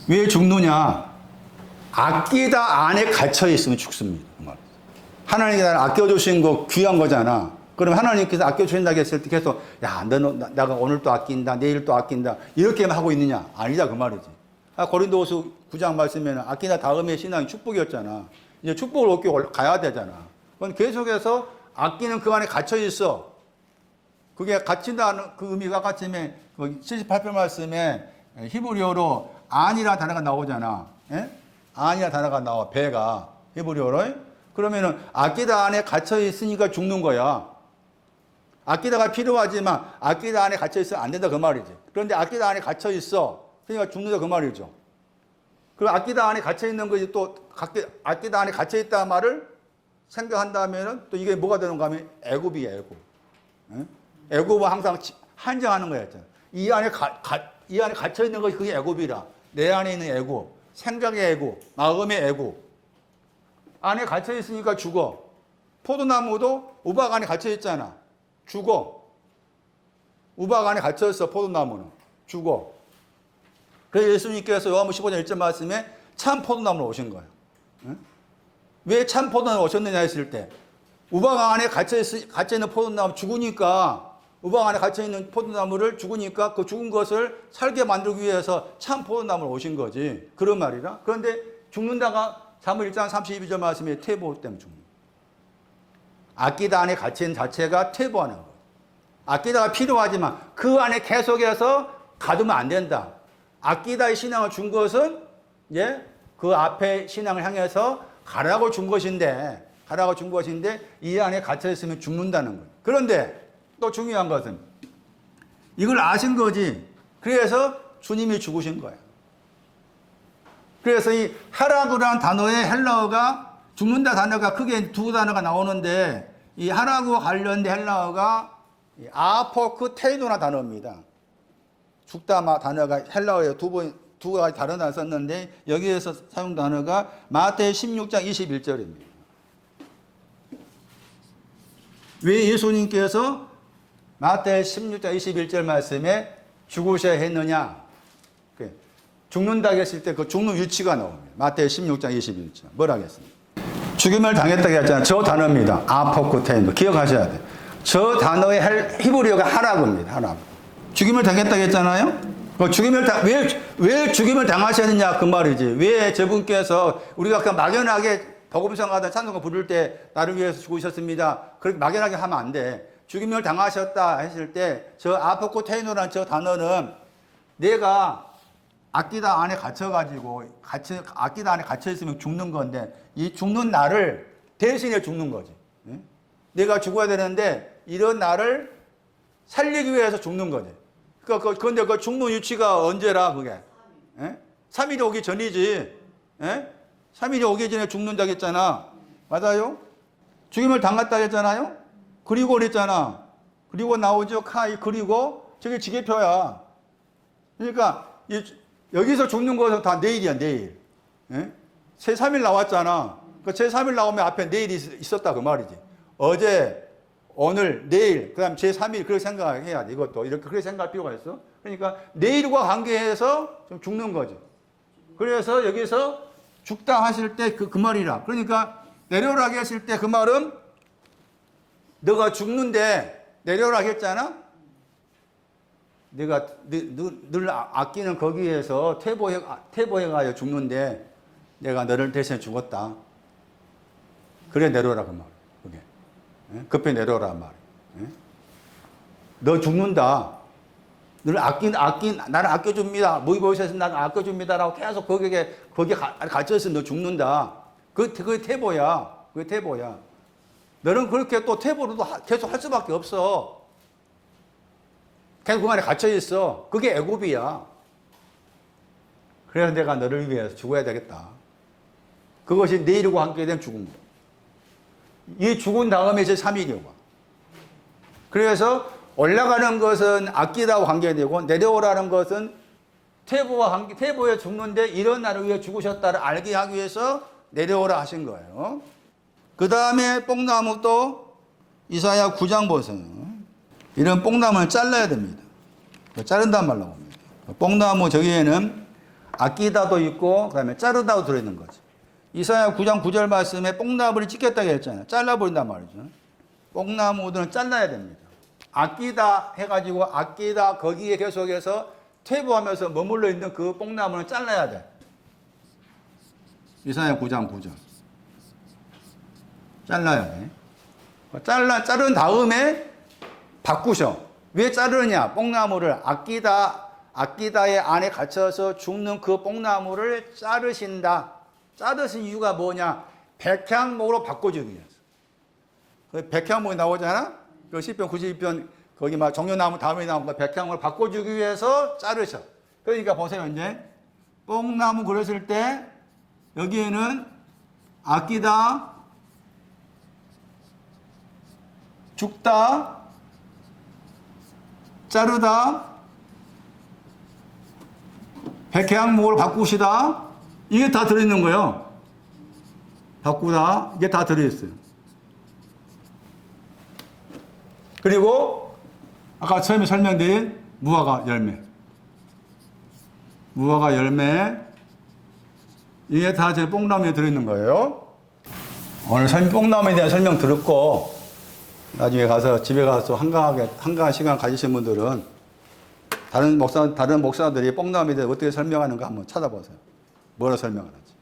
왜 죽느냐? 아끼다 안에 갇혀 있으면 죽습니다. 하나님이 나를 아껴주신 거 귀한 거잖아. 그럼 하나님께서 아껴주신다고 했을 때 계속, 야, 내가 오늘 또 아낀다, 내일 또 아낀다, 이렇게만 하고 있느냐? 아니다, 그 말이지. 고린도후서 9장 말씀에는 아끼다 다음에 신앙이 축복이었잖아. 이제 축복을 얻기 가야 되잖아. 그건 계속해서 아끼는 그 안에 갇혀 있어. 그게 갇힌다는 그 의미가 같으면 78편 말씀에 히브리어로 안이라는 단어가 나오잖아. 예? 안이라는 단어가 나와. 배가 히브리어로. 그러면은 아끼다 안에 갇혀 있으니까 죽는 거야. 아끼다가 필요하지만 아끼다 안에 갇혀 있으면 안 된다 그 말이지. 그런데 아끼다 안에 갇혀 있어. 그러니까 죽는다 그 말이죠. 그리고 아끼다 안에 갇혀 있는 것이 또 아끼다 안에 갇혀 있다는 말을 생각한다면은 또 이게 뭐가 되는가 하면 애굽이야, 애굽. 예? 애굽은 항상 한정하는 거였잖아. 이 안에 갇혀 있는 것이 그게 애굽이라. 내 안에 있는 애굽, 생각의 애굽, 마음의 애굽. 안에 갇혀 있으니까 죽어. 포도나무도 우박 안에 갇혀 있잖아. 죽어. 우박 안에 갇혀 있어, 포도나무는. 죽어. 그래서 예수님께서 요한복음 15장 1절 말씀에 참 포도나무로 오신 거예요. 왜 참 포도나무로 오셨느냐 했을 때 우박 안에 갇혀 있는 포도나무 죽으니까 우박 안에 갇혀 있는 포도나무를 죽으니까 그 죽은 것을 살게 만들기 위해서 참 포도나무로 오신 거지. 그런 말이라. 그런데 죽는다가 사무엘 1장 32절 말씀에 퇴보 때문에 죽는 거예요. 아끼다 안에 갇혀 있는 자체가 퇴보하는 거예요. 아끼다가 필요하지만 그 안에 계속해서 가두면 안 된다. 아끼다의 신앙을 준 것은 그 앞에 신앙을 향해서 가라고 준 것인데 이 안에 갇혀 있으면 죽는다는 거예요. 그런데 또 중요한 것은 이걸 아신 거지. 그래서 주님이 죽으신 거예요. 그래서 이 하라구라는 단어의 헬라어가 죽는다 단어가 크게 두 단어가 나오는데 이 하라구와 관련된 헬라어가 아포크 테이노나 단어입니다. 죽다 단어가 헬라어에 두 가지 다른 단어 썼는데 여기에서 사용 단어가 마태의 16장 21절입니다. 왜 예수님께서 마태의 16장 21절 말씀에 죽으셔야 했느냐? 죽는다 했을 때 그 죽는 위치가 나옵니다. 마태의 16장 21절. 뭐라 하겠습니까? 죽임을 당했다고 했잖아요. 저 단어입니다. 아포크테이노. 기억하셔야 돼요. 저 단어의 히브리어가 하라구입니다. 하라구. 죽임을 당했다고 했잖아요. 왜 죽임을 당하셨느냐 그 말이지. 왜 저분께서 우리가 그냥 막연하게 복음성가든 찬송가 부를 때 나를 위해서 죽으셨습니다. 그렇게 막연하게 하면 안 돼. 죽임을 당하셨다 했을 때 저 아포코테이노라는 저 단어는 내가 아끼다 안에 갇혀가지고 아끼다 안에 갇혀 있으면 죽는 건데 이 죽는 나를 대신해 죽는 거지. 내가 죽어야 되는데 이런 나를 살리기 위해서 죽는 거지. 그런데 그 죽는 위치가 언제라 그게? 3일이 오기 전이지. 3일이 오기 전에 죽는다고 했잖아. 맞아요? 죽임을 당했다고 했잖아요. 그리고 그랬잖아. 그리고 나오죠. 그리고 저게 지게표야. 그러니까 여기서 죽는 것은 다 내일이야, 내일. 제 3일 나왔잖아. 그 제 3일 나오면 앞에 내일이 있었다 그 말이지. 어제, 오늘, 내일, 그 다음 제3일, 그렇게 생각해야 돼, 이것도. 이렇게, 그렇게 생각할 필요가 있어. 그러니까, 내일과 관계해서 좀 죽는 거지. 그래서 여기서 죽다 하실 때 그 말이라. 그러니까, 내려오라고 했을 때 그 말은, 너가 죽는데, 내려오라고 했잖아? 내가 늘 아끼는 거기에서 퇴보해가지고 죽는데, 내가 너를 대신해 죽었다. 그래, 내려오라, 그 말. 그게. 급히 내려오라 말. 너 죽는다. 너를 나를 아껴줍니다. 무의보시에서 나를 아껴줍니다라고 계속 거기에 갇혀있으면 너 죽는다. 그게 태보야. 그게 태보야. 너는 그렇게 또 태보로도 계속 할 수밖에 없어. 계속 그 안에 갇혀있어. 그게 애굽이야. 그래서 내가 너를 위해서 죽어야 되겠다. 그것이 내일과 함께 된 죽음이야. 이 죽은 다음에 이제 3일이 와. 그래서 올라가는 것은 아끼다와 관계되고 내려오라는 것은 태보에 죽는데 이런 나를 위해 죽으셨다를 알게 하기 위해서 내려오라 하신 거예요. 그 다음에 뽕나무 또 이사야 9장 보세요. 이런 뽕나무는 잘라야 됩니다. 자른단 말로 봅니다. 뽕나무 저기에는 아끼다도 있고 그다음에 자르다도 들어있는 거지. 이사야 9장 9절 말씀에 뽕나무를 찍겠다고 했잖아요. 잘라버린단 말이죠. 뽕나무들은 잘라야 됩니다. 아끼다 해가지고 아끼다 거기에 계속해서 퇴보하면서 머물러 있는 그 뽕나무는 잘라야 돼. 이사야 9장 9절. 잘라야 돼. 자른 다음에 바꾸셔. 왜 자르느냐? 뽕나무를 아끼다의 안에 갇혀서 죽는 그 뽕나무를 자르신다. 자르신 이유가 뭐냐? 백향목으로 바꿔주기 위해서. 그 백향목이 나오잖아? 그 10편, 92편, 거기 막 정려나무 다음에 나온 거 백향목을 바꿔주기 위해서 자르셔. 그러니까 보세요, 이제. 뽕나무 그렸을 때, 여기에는 아끼다, 죽다, 자르다, 백향목을 바꾸시다, 이게 다 들어있는 거예요. 바꾸다, 이게 다 들어있어요. 그리고 아까 처음에 설명드린 무화과 열매. 무화과 열매, 이게 다 제 뽕나무에 들어있는 거예요. 오늘 뽕나무에 대한 설명 들었고, 나중에 가서 집에 가서 한가한 시간 가지신 분들은 다른 목사들이 뽕나무에 대해 어떻게 설명하는가 한번 찾아보세요. 뭐라 설명하는지.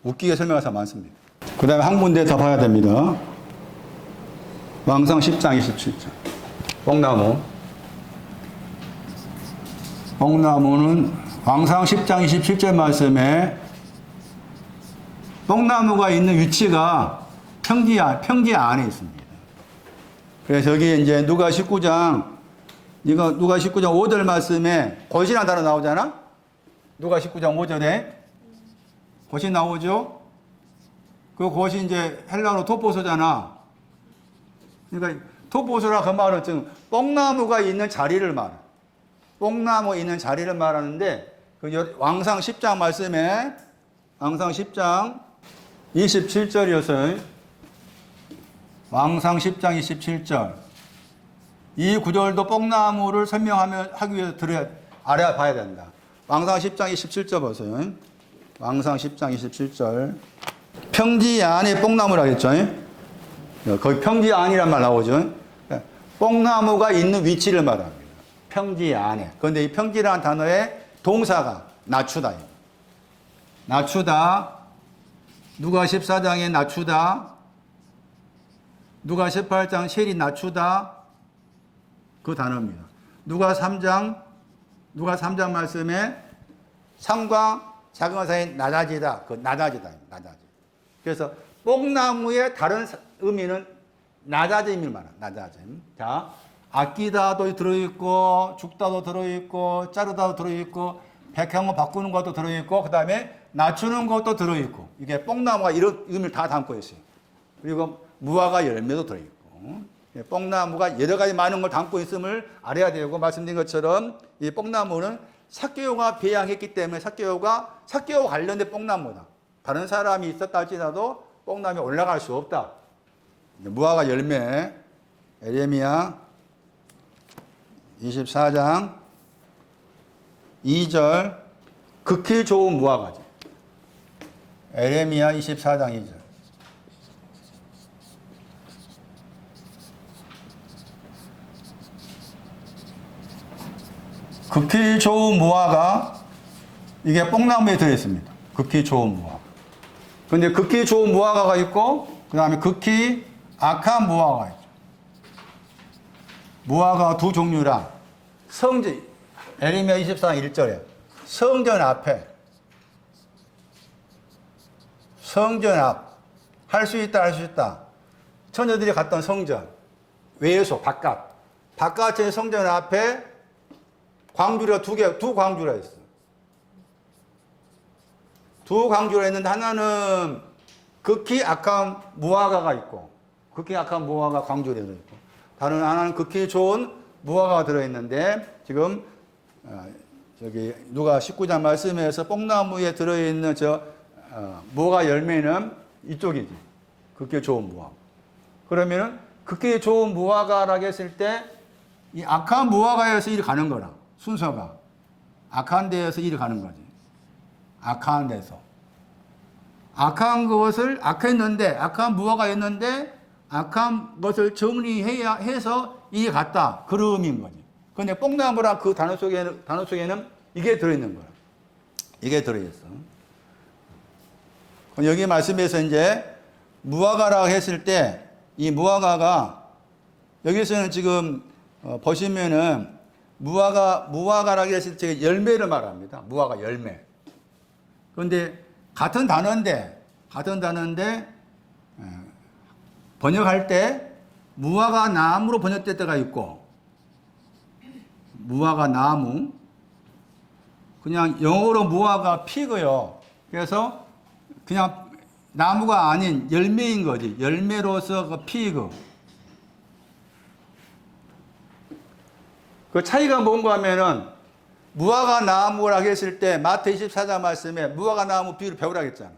웃기게 설명할 사람 많습니다. 그 다음에 한 군데 더 봐야 됩니다. 왕상 10장 27절. 뽕나무. 뽕나무는 왕상 10장 27절 말씀에 뽕나무가 있는 위치가 평지 안에 있습니다. 그래서 여기 이제 누가 19장 5절 말씀에 곧이라는 단어 나오잖아? 누가 19장 5절에 곧이 나오죠? 그 곧이 이제 헬라어로 토포소잖아. 그러니까 토포소라 그 말은 지금 뽕나무가 있는 자리를 말해. 뽕나무 있는 자리를 말하는데 그 왕상 10장 말씀에 왕상 10장 27절이었어요. 왕상 10장 27절. 이 구절도 뽕나무를 하기 위해서 알아봐야 된다. 왕상 10장 27절 보세요. 왕상 10장 27절. 평지 안에 뽕나무라 했죠. 거기 평지 안이란 말 나오죠. 뽕나무가 있는 위치를 말합니다. 평지 안에. 그런데 이 평지라는 단어의 동사가 낮추다. 낮추다. 누가 14장에 낮추다. 누가 18장 셀이 낮추다. 그 단어입니다. 누가 3장 말씀에 상과 작은 사이 낮아지다. 그 낮아지다. 그래서 뽕나무의 다른 의미는 낮아짐을 말합니다. 낮아짐. 자, 아끼다도 들어있고, 죽다도 들어있고, 자르다도 들어있고, 백향을 바꾸는 것도 들어있고, 그 다음에 낮추는 것도 들어있고, 이게 뽕나무가 이런 의미를 다 담고 있어요. 그리고 무화과 열매도 들어있고, 뽕나무가 여러 가지 많은 걸 담고 있음을 알아야 되고, 말씀드린 것처럼 이 뽕나무는 삭개오가 배양했기 때문에 삭개오와 관련된 뽕나무다. 다른 사람이 있었다 할지라도 뽕나무에 올라갈 수 없다. 무화과 열매, 에레미야 24장 2절, 극히 좋은 무화과지. 에레미야 24장 2절. 극히 좋은 무화과, 이게 뽕나무에 들어있습니다. 극히 좋은 무화과. 근데 극히 좋은 무화과가 있고, 그 다음에 극히 악한 무화과가 있죠. 무화과 두 종류라, 에레미야 24장 1절에 성전 앞에, 성전 앞, 할 수 있다. 처녀들이 갔던 성전, 외에서 바깥의 성전 앞에 광주리가 두 광주리가 있어. 두 광주리가 있는데 하나는 극히 악한 무화과가 있고, 극히 악한 무화과 광주리가 있고, 다른 하나는 극히 좋은 무화과가 들어있는데, 지금 저기 누가 19장 말씀에서 뽕나무에 들어있는 무화과 열매는 이쪽이지. 극히 좋은 무화과. 그러면은 극히 좋은 무화과라고 했을 때 이 악한 무화과에서 일이 가는 거라. 순서가 악한 데에서 일이 가는 거지. 악한 데서. 악한 것을, 악한 무화과였는데, 악한 것을 정리해야 해서 이게 같다. 그런 의미인 거지. 근데 뽕나무라 그 단어 속에는 이게 들어있는 거야. 이게 들어있어. 여기 말씀에서 이제 무화과라고 했을 때, 이 무화과가, 여기서는 지금, 보시면은, 무화과라고 했을 때 열매를 말합니다. 무화과 열매. 그런데 같은 단어인데, 번역할 때 무화과 나무로 번역될 때가 있고, 무화과 나무, 그냥 영어로 무화과 피그요. 그래서 그냥 나무가 아닌 열매인 거지. 열매로서 그 피그. 그 차이가 뭔가 하면은 무화과 나무라고 했을 때 마태 24장 말씀에 무화과 나무 비유를 배우라 했잖아.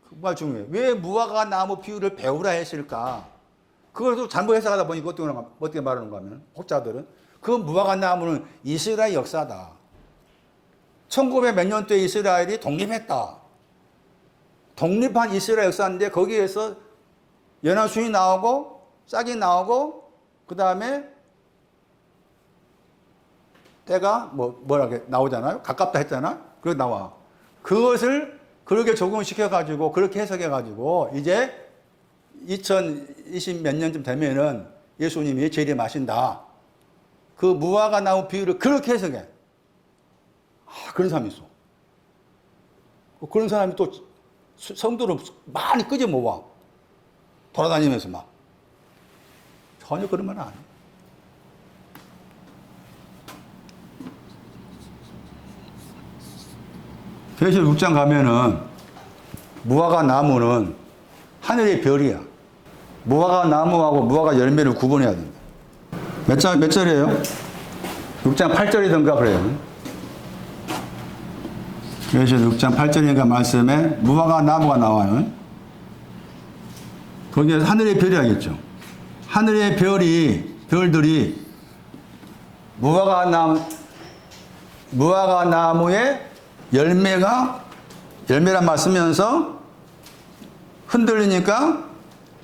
그거 중요해. 왜 무화과 나무 비유를 배우라 했을까? 그걸 또 잘못 해석하다 보니 어떻게 말하는가 하면 혹자들은 그 무화과 나무는 이스라엘 역사다. 1900 몇 년도에 이스라엘이 독립했다. 독립한 이스라엘 역사인데 거기에서 연합순이 나오고 짝이 나오고 그 다음에 때가 뭐라게 나오잖아요. 가깝다 했잖아. 그렇게 나와. 그것을 그렇게 적용시켜가지고 그렇게 해석해가지고 이제 2020 몇 년쯤 되면은 예수님이 재림하신다. 그 무화과 나무 비유를 그렇게 해석해. 그런 사람이 있어. 그런 사람이 또 성도를 많이 끄집어 모아. 돌아다니면서 막. 전혀 그런 말은 아니에요. 계시록 6장 가면은 무화과 나무는 하늘의 별이야. 무화과 나무하고 무화과 열매를 구분해야 된다. 몇 절이에요? 6장 8절이던가 그래요. 계시록 6장 8절인가 말씀에 무화과 나무가 나와요. 거기에 하늘의 별이 하겠죠. 하늘의 별들이 무화과 나무에 열매란 말 쓰면서 흔들리니까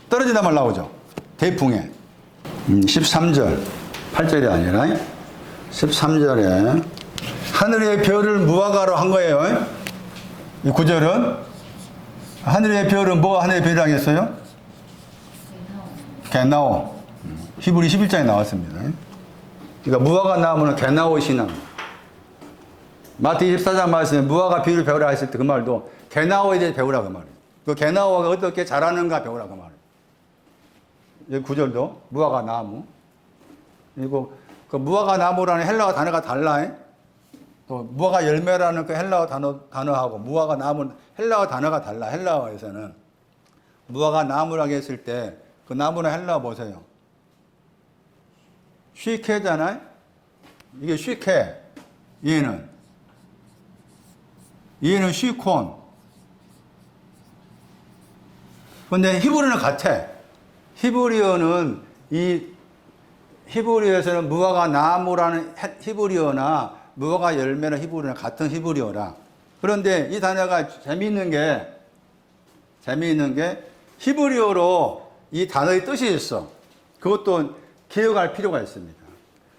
떨어지다 말 나오죠. 대풍에. 13절. 8절이 아니라 13절에 하늘의 별을 무화과로 한 거예요. 이 9절은 하늘의 별은 뭐가 하늘의 별이라고 했어요? 게나오. 히브리 11장에 나왔습니다. 그러니까 무화과 나무는 게나오 신앙. 마태 24장 말씀에 무화과 비유를 배우라 했을 때 그 말도 게나오에 대해 배우라 그 말이에요. 그 게나오가 어떻게 자라는가 배우라 그 말이에요. 여기 9절도 무화과 나무. 그리고 그 무화과 나무라는 헬라어 단어가 달라. 또 무화과 열매라는 그 헬라어 단어하고 무화과 나무 헬라어 단어가 달라. 헬라어에서는 무화과 나무라고 했을 때 그 나무는 헬라어 보세요. 쉬케잖아요. 이게 쉬케. 얘는 쉬콘. 근데 히브리어는 같아. 히브리어에서는 무화과 나무라는 히브리어나 무화과 열매나 히브리어는 같은 히브리어라. 그런데 이 단어가 재미있는 게 히브리어로 이 단어의 뜻이 있어. 그것도 기억할 필요가 있습니다.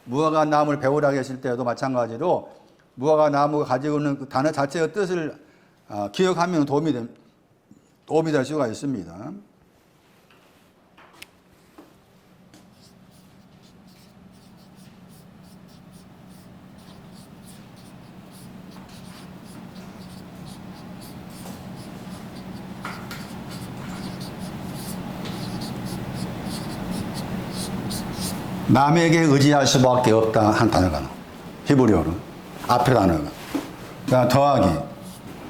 무화과 나무를 배우라고 했을 때도 마찬가지로 무화과 나무가 가지고 있는 그 단어 자체의 뜻을 기억하면 도움이 될 수가 있습니다. 남에게 의지할 수밖에 없다 한 단어가 나와. 히브리어로. 앞에 단어가. 그러니까 더하기.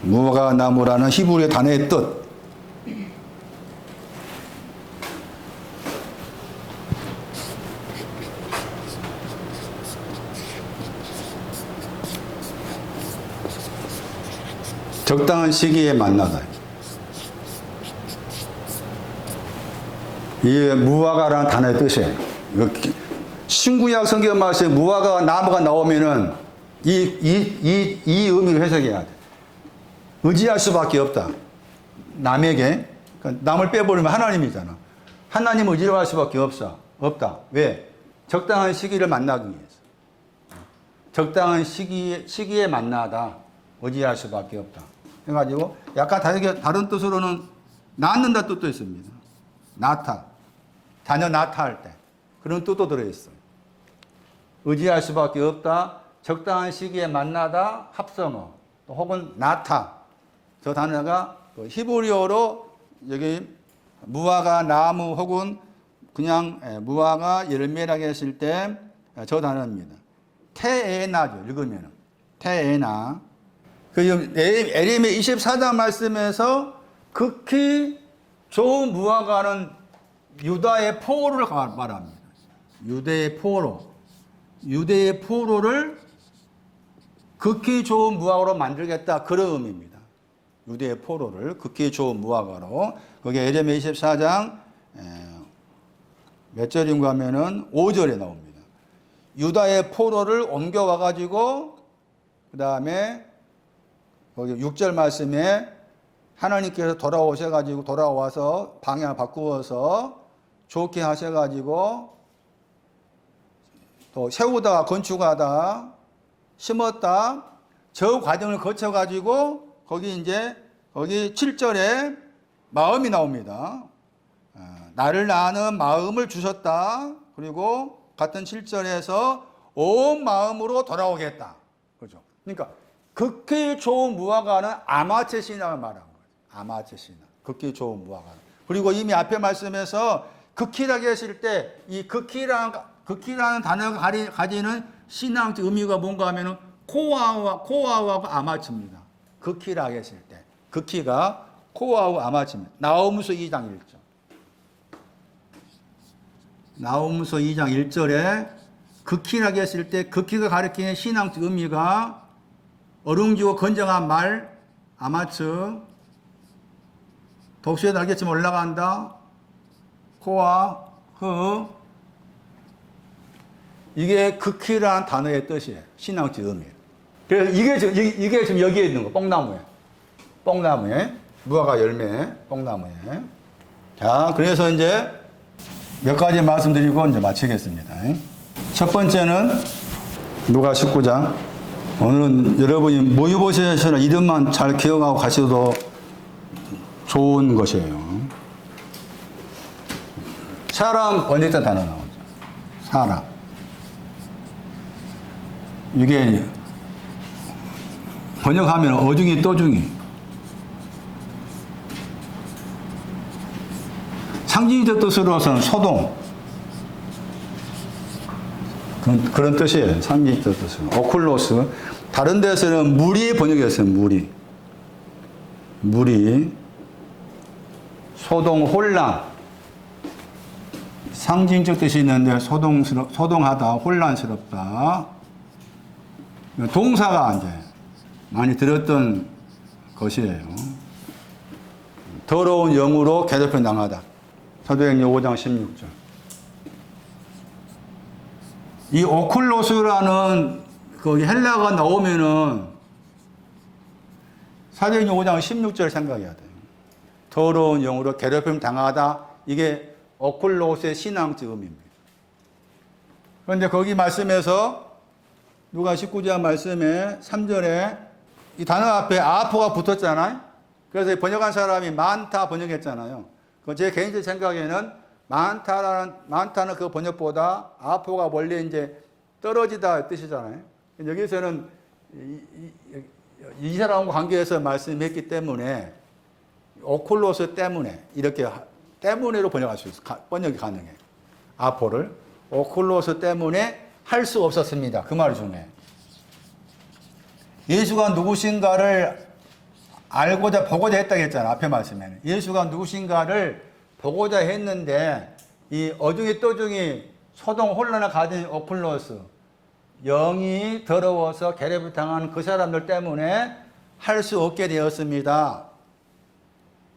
무화과 나무라는 히브리어 단어의 뜻. 적당한 시기에 만나다. 이게 무화과라는 단어의 뜻이에요. 신구약 성경 말씀에 무화과 나무가 나오면은 이 의미를 해석해야 돼. 의지할 수밖에 없다. 남에게. 그러니까 남을 빼버리면 하나님이잖아. 하나님 의지할 수밖에 없다. 왜? 적당한 시기를 만나기 위해서. 적당한 시기에 만나다. 의지할 수밖에 없다. 해가지고 약간 다른 뜻으로는 낳는다 뜻도 있습니다. 낳다. 자녀 낳다 할 때. 그런 뜻도 들어있어요. 의지할 수밖에 없다. 적당한 시기에 만나다. 합성어. 혹은 낳다. 저 단어가 히브리어로 여기 무화과 나무 혹은 그냥 무화과 열매라고 했을 때 저 단어입니다. 테에나죠. 읽으면 테에나. 그 에레미야 24장 말씀에서 극히 좋은 무화과는 유다의 포로를 말합니다. 유대의 포로를 극히 좋은 무화과로 만들겠다. 그런 의미입니다. 유대의 포로를 극히 좋은 무화과로. 거기에 에레미야 24장 몇 절인가 하면은 5절에 나옵니다. 유다의 포로를 옮겨와 가지고 그 다음에 거기 6절 말씀에 하나님께서 돌아와서 방향 바꾸어서 좋게 하셔가지고 또 세우다가 건축하다 심었다 저 과정을 거쳐가지고 거기 7절에 마음이 나옵니다. 나를 아는 마음을 주셨다. 그리고 같은 7절에서 온 마음으로 돌아오겠다. 그죠? 그러니까 극히 좋은 무화과는 아마체 신앙을 말한 거예요. 아마체 신앙. 극히 좋은 무화과. 그리고 이미 앞에 말씀에서 극히라고 했을 때 이 극히라는 단어가 가지는 신앙적 의미가 뭔가 하면은 코아와 아마츠입니다. 극히라고 했을 때. 극히가 코아와 아마츠입니다. 나홈서 2장 1절. 나홈서 2장 1절에 극히라고 했을 때 극히가 가리키는 신앙적 의미가 어룽지고 건정한 말, 아마츠, 독수리에 날개처럼 올라간다, 코와 흐, 이게 극히라는 단어의 뜻이에요. 신앙적 의미예요. 그래서 이게 지금 여기에 있는 거, 뽕나무에, 무화과 열매, 뽕나무에. 자, 그래서 이제 몇 가지 말씀드리고 이제 마치겠습니다. 첫 번째는 누가 19장. 오늘은 여러분이 모의고시에서나 이름만 잘 기억하고 가셔도 좋은 것이에요. 사람 번역된 단어 나오죠. 사람. 이게 번역하면 어중이 떠중이. 상징적 뜻으로서는 소동. 그런 뜻이에요. 상징적 뜻은. 오클로스. 다른 데서는 무리 번역했어요. 무리. 소동, 상징적 뜻이 있는데 소동하다, 혼란스럽다. 동사가 이제 많이 들었던 것이에요. 더러운 영으로 괴롭혀 당하다. 사도행전 5장 16절. 이 오클로스라는 거기 헬라가 나오면은 사도행전 5장 16절 생각해야 돼요. 더러운 영으로 괴롭힘 당하다. 이게 오클로스의 신앙적 의미입니다. 그런데 거기 말씀에서 누가 19장 말씀에 3절에 이 단어 앞에 아포가 붙었잖아요. 그래서 번역한 사람이 많다 번역했잖아요. 제 개인적 생각에는 많다는 그 번역보다 아포가 원래 이제 떨어지다 뜻이잖아요. 여기서는 이 사람과 관계해서 말씀했기 때문에 오클로스 때문에 이렇게 때문에로 번역할 수 있어. 번역이 가능해. 아포를 오클로스 때문에 할 수 없었습니다. 그 말이 중요해. 예수가 누구신가를 알고자 보고자 했다고 했잖아. 앞에 말씀에는. 예수가 누구신가를 보고자 했는데 이 어중이 떠중이 소동 혼란을 가진 오클로스 영이 더러워서 괴롭을 당한 그 사람들 때문에 할 수 없게 되었습니다.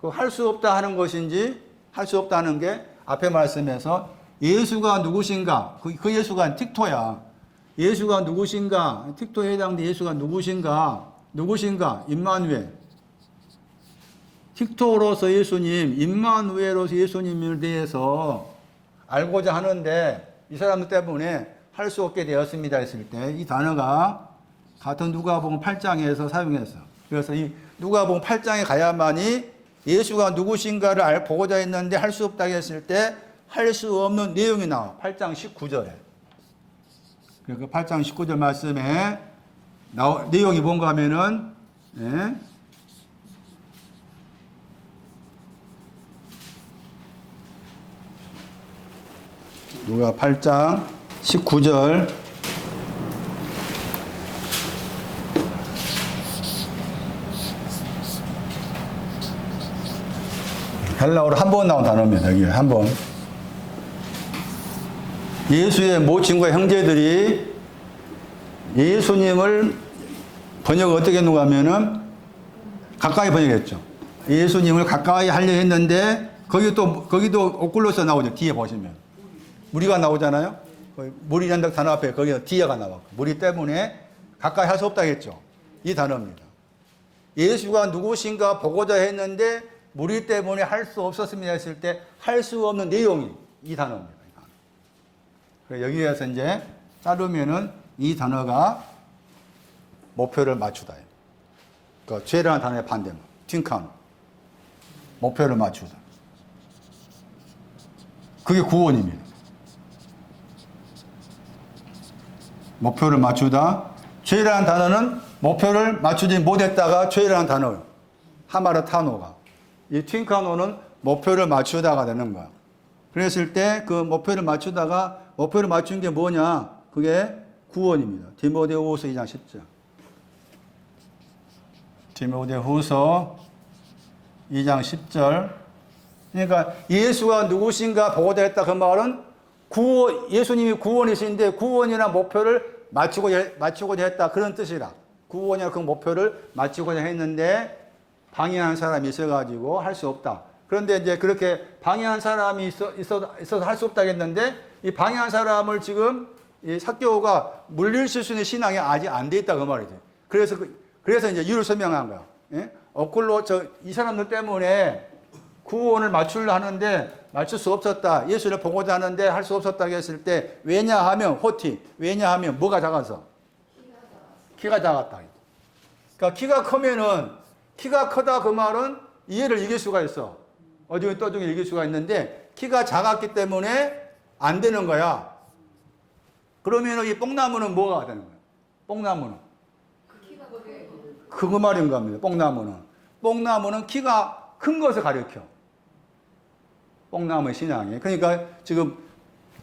그 할 수 없다 하는 것인지 할 수 없다는 게 앞에 말씀에서 예수가 누구신가 그 예수가 틱토야. 예수가 누구신가 틱토에 해당된 예수가 누구신가 임마누엘 틱토로서 예수님, 임마누엘로서 예수님에 대해서 알고자 하는데 이 사람들 때문에 할 수 없게 되었습니다 했을 때 이 단어가 같은 누가복음 8장에서 사용했어. 그래서 이 누가복음 8장에 가야만이 예수가 누구신가를 보고자 했는데 할 수 없다고 했을 때 할 수 없는 내용이 나와. 8장 19절에. 그 8장 19절 말씀에 내용이 뭔가 하면은 예? 누가 8장 19절 헬라어로 한 번 나온 단어입니다. 여기 한 번. 예수의 모친과 형제들이 예수님을 번역을 어떻게 했는가 하면은 가까이 번역했죠. 예수님을 가까이 하려 했는데 거기도 오클로스 나오죠. 뒤에 보시면. 무리가 나오잖아요. 무리란다 단어 앞에 거기 뒤에가 나와. 무리 때문에 가까이 할 수 없다고 했죠. 이 단어입니다. 예수가 누구신가 보고자 했는데 무리 때문에 할 수 없었습니다 했을 때 할 수 없는 내용이 이 단어입니다. 여기에서 이제 자르면은 이 단어가 목표를 맞추다. 그러니까 죄라는 단어의 반대말. 틴칸. 목표를 맞추다. 그게 구원입니다. 목표를 맞추다. 죄라는 단어는 목표를 맞추지 못했다가 죄라는 단어예요. 하마르타노가. 이 틴카노는 목표를 맞추다가 되는 거야. 그랬을 때 그 목표를 맞추다가 목표를 맞춘 게 뭐냐? 그게 구원입니다. 디모데후서 2장 10절. 디모데후서 2장 10절. 그러니까 예수가 누구신가 보고자 했다 그 말은 예수님이 구원이신데 구원이나 목표를 맞추고자 했다 그런 뜻이라. 구원이나 그 목표를 맞추고자 했는데 방해한 사람이 있어가지고 할 수 없다. 그런데 이제 그렇게 방해한 사람이 있어서 할 수 없다고 했는데 이 방해한 사람을 지금 이 삭개오가 물리칠 수 있는 신앙이 아직 안 돼 있다 그 말이죠. 그래서 이제 이유를 설명한 거야. 예? 이 사람들 때문에 구원을 맞추려 하는데 맞출 수 없었다. 예수를 보고자 하는데 할 수 없었다고 했을 때 왜냐하면 왜냐하면 뭐가 작아서? 키가 작았다. 그러니까 키가 크다 그 말은 이해를 이길 수가 있어. 어중이 떠중이 이길 수가 있는데 키가 작았기 때문에 안 되는 거야. 그러면 이 뽕나무는 뭐가 되는 거야? 뽕나무는 그 말인 겁니다. 뽕나무는 키가 큰 것을 가리켜. 뽕나무의 신앙이. 그러니까 지금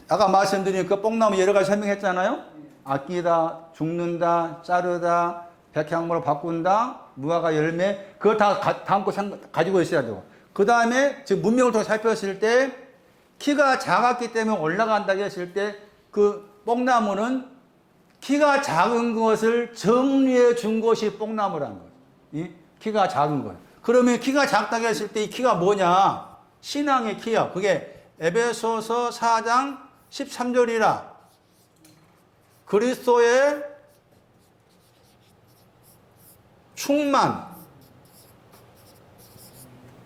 아까 말씀드린 그 뽕나무 여러 가지 설명했잖아요. 아끼다, 죽는다, 자르다, 백향목으로 바꾼다, 무화과 열매, 그거 다 담고 가지고 있어야 되고. 그 다음에 지금 문명을 통해 살폈을 때 키가 작았기 때문에 올라간다고 했을 때 그 뽕나무는 키가 작은 것을 정리해 준 것이 뽕나무라는 거예요. 키가 작은 것. 그러면 키가 작다고 했을 때 이 키가 뭐냐? 신앙의 키야. 그게 에베소서 4장 13절이라. 그리스도의 충만.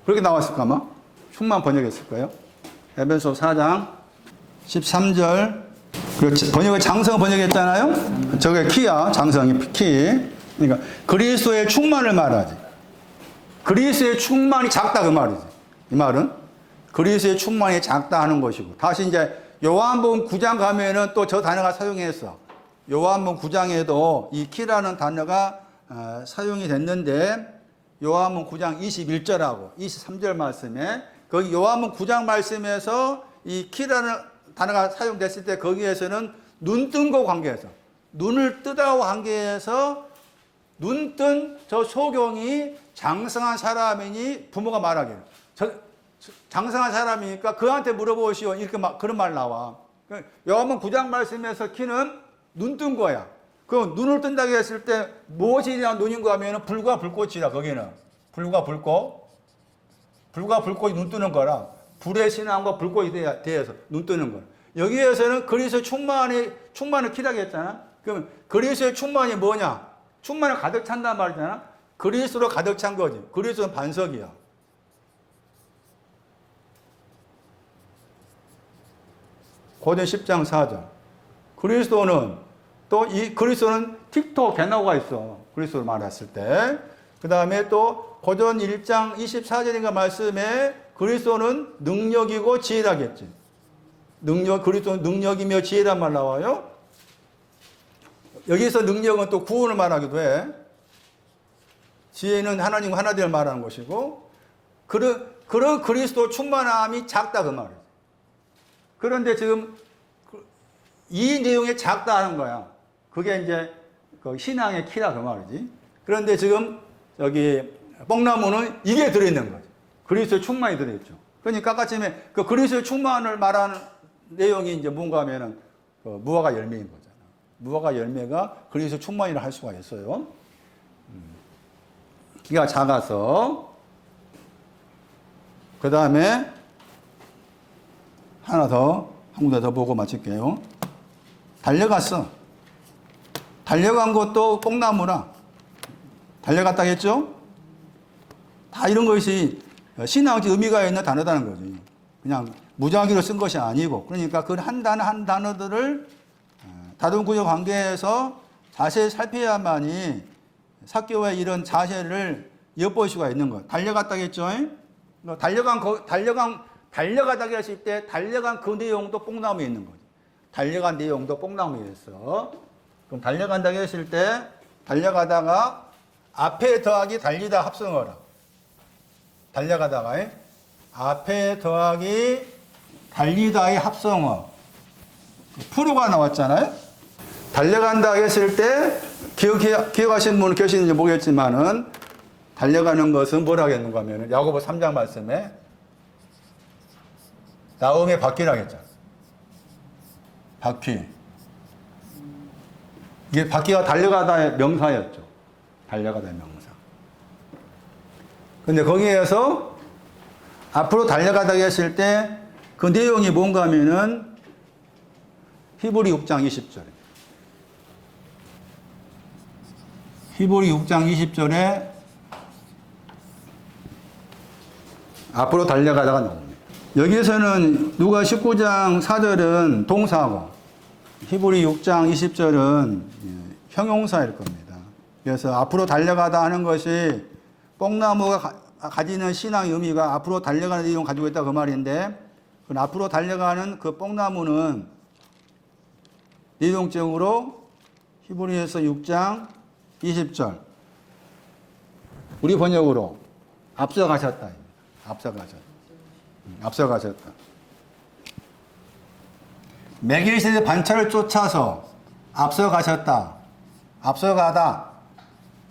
그렇게 나왔을까 아마? 충만 번역했을 거예요. 에베소 4장 13절. 그렇지. 번역을 장성 번역했잖아요. 저게 키야. 장성이 키. 그러니까 그리스도의 충만을 말하지. 그리스도의 충만이 작다 그 말이지. 이 말은 그리스도의 충만이 작다 하는 것이고. 다시 이제 요한복음 9장 가면은 또 저 단어가 사용했어. 요한복음 9장에도 이 키라는 단어가 사용이 됐는데 요한복음 9장 21절하고 23절 말씀에 거기 요한복음 9장 말씀에서 이 키라는 단어가 사용됐을 때 거기에서는 눈뜬과 관계해서 눈을 뜨다와 관계해서 눈뜬 저 소경이 장성한 사람이니 부모가 말하기를 장성한 사람이니까 그한테 물어보시오 이렇게 그런 말 나와. 요한복음 9장 말씀에서 키는 눈뜬 거야. 그 눈을 뜬다고 했을 때 무엇이 눈인가 하면 불과 불꽃이라. 거기는 불과 불꽃이 눈 뜨는 거라. 불의 신앙과 불꽃에 대해서 눈 뜨는 거야. 여기에서는 그리스도의 충만을 키라고 했잖아. 그럼 그리스도의 충만이 뭐냐? 충만을 가득 찬단 말이잖아. 그리스도로 가득 찬 거지. 그리스도는 반석이야. 고전 10장 4절. 그리스도는 또 이 그리스도는 틱토 게노가 있어. 그리스도를 말했을 때. 그 다음에 또 고전 1장 24절인가 말씀에 그리스도는 능력이고 지혜라겠지. 그리스도는 능력이며 지혜란 말 나와요. 여기서 능력은 또 구원을 말하기도 해. 지혜는 하나님과 하나 되를 말하는 것이고, 그런 그리스도 충만함이 작다 그 말이에요. 그런데 지금 이 내용이 작다 하는 거야. 그게 이제 그 신앙의 키라 그 말이지. 그런데 지금 여기 뽕나무는 이게 들어있는 거죠. 그리스도의 충만이 들어있죠. 그러니까 아까 전에 그 그리스도의 충만을 말하는 내용이 이제 뭔가 하면은 그 무화과 열매인 거잖아. 무화과 열매가 그리스도 충만이라 할 수가 있어요. 키가 작아서. 그 다음에 하나 더, 한 군데 더 보고 마칠게요. 달려갔어. 달려간 것도 뽕나무라. 달려갔다 했죠? 다 이런 것이 신앙적 의미가 있는 단어다는 거지. 그냥 무작위로 쓴 것이 아니고. 그러니까 그 한 단어 한 단어들을 다른 구조 관계에서 자세히 살펴야만이 사교의 이런 자세를 엿볼 수가 있는 것. 달려갔다 했죠? 달려가다 했을 때 달려간 그 내용도 뽕나무에 있는 거죠. 달려간 내용도 뽕나무에 있어. 그럼 달려간다 했을 때 달려가다가 앞에 더하기 달리다 합성어라. 달려가다가 앞에 더하기 달리다의 합성어. 프로가 나왔잖아요. 달려간다 했을 때 기억하시는 분 계시는지 모르겠지만은 달려가는 것은 뭐라고 했는가 하면 야고보 3장 말씀에 나음의 바퀴라고 했잖아. 바퀴. 이게 바퀴가 달려가다의 명사였죠. 달려가다의 명사. 근데 거기에서 앞으로 달려가다 했을 때 그 내용이 뭔가 하면은 히브리 6장 20절에 히브리 6장 20절에 앞으로 달려가다가 나옵니다. 여기에서는 누가 19장 4절은 동사고 히브리 6장 20절은 형용사일 겁니다. 그래서 앞으로 달려가다 하는 것이 뽕나무가 가지는 신앙의 의미가 앞으로 달려가는 내용을 가지고 있다 그 말인데, 그 앞으로 달려가는 그 뽕나무는 내용적으로 히브리에서 6장 20절 우리 번역으로 앞서가셨다. 앞서가셨다. 멜기세덱 반차를 쫓아서 앞서가셨다. 앞서가다.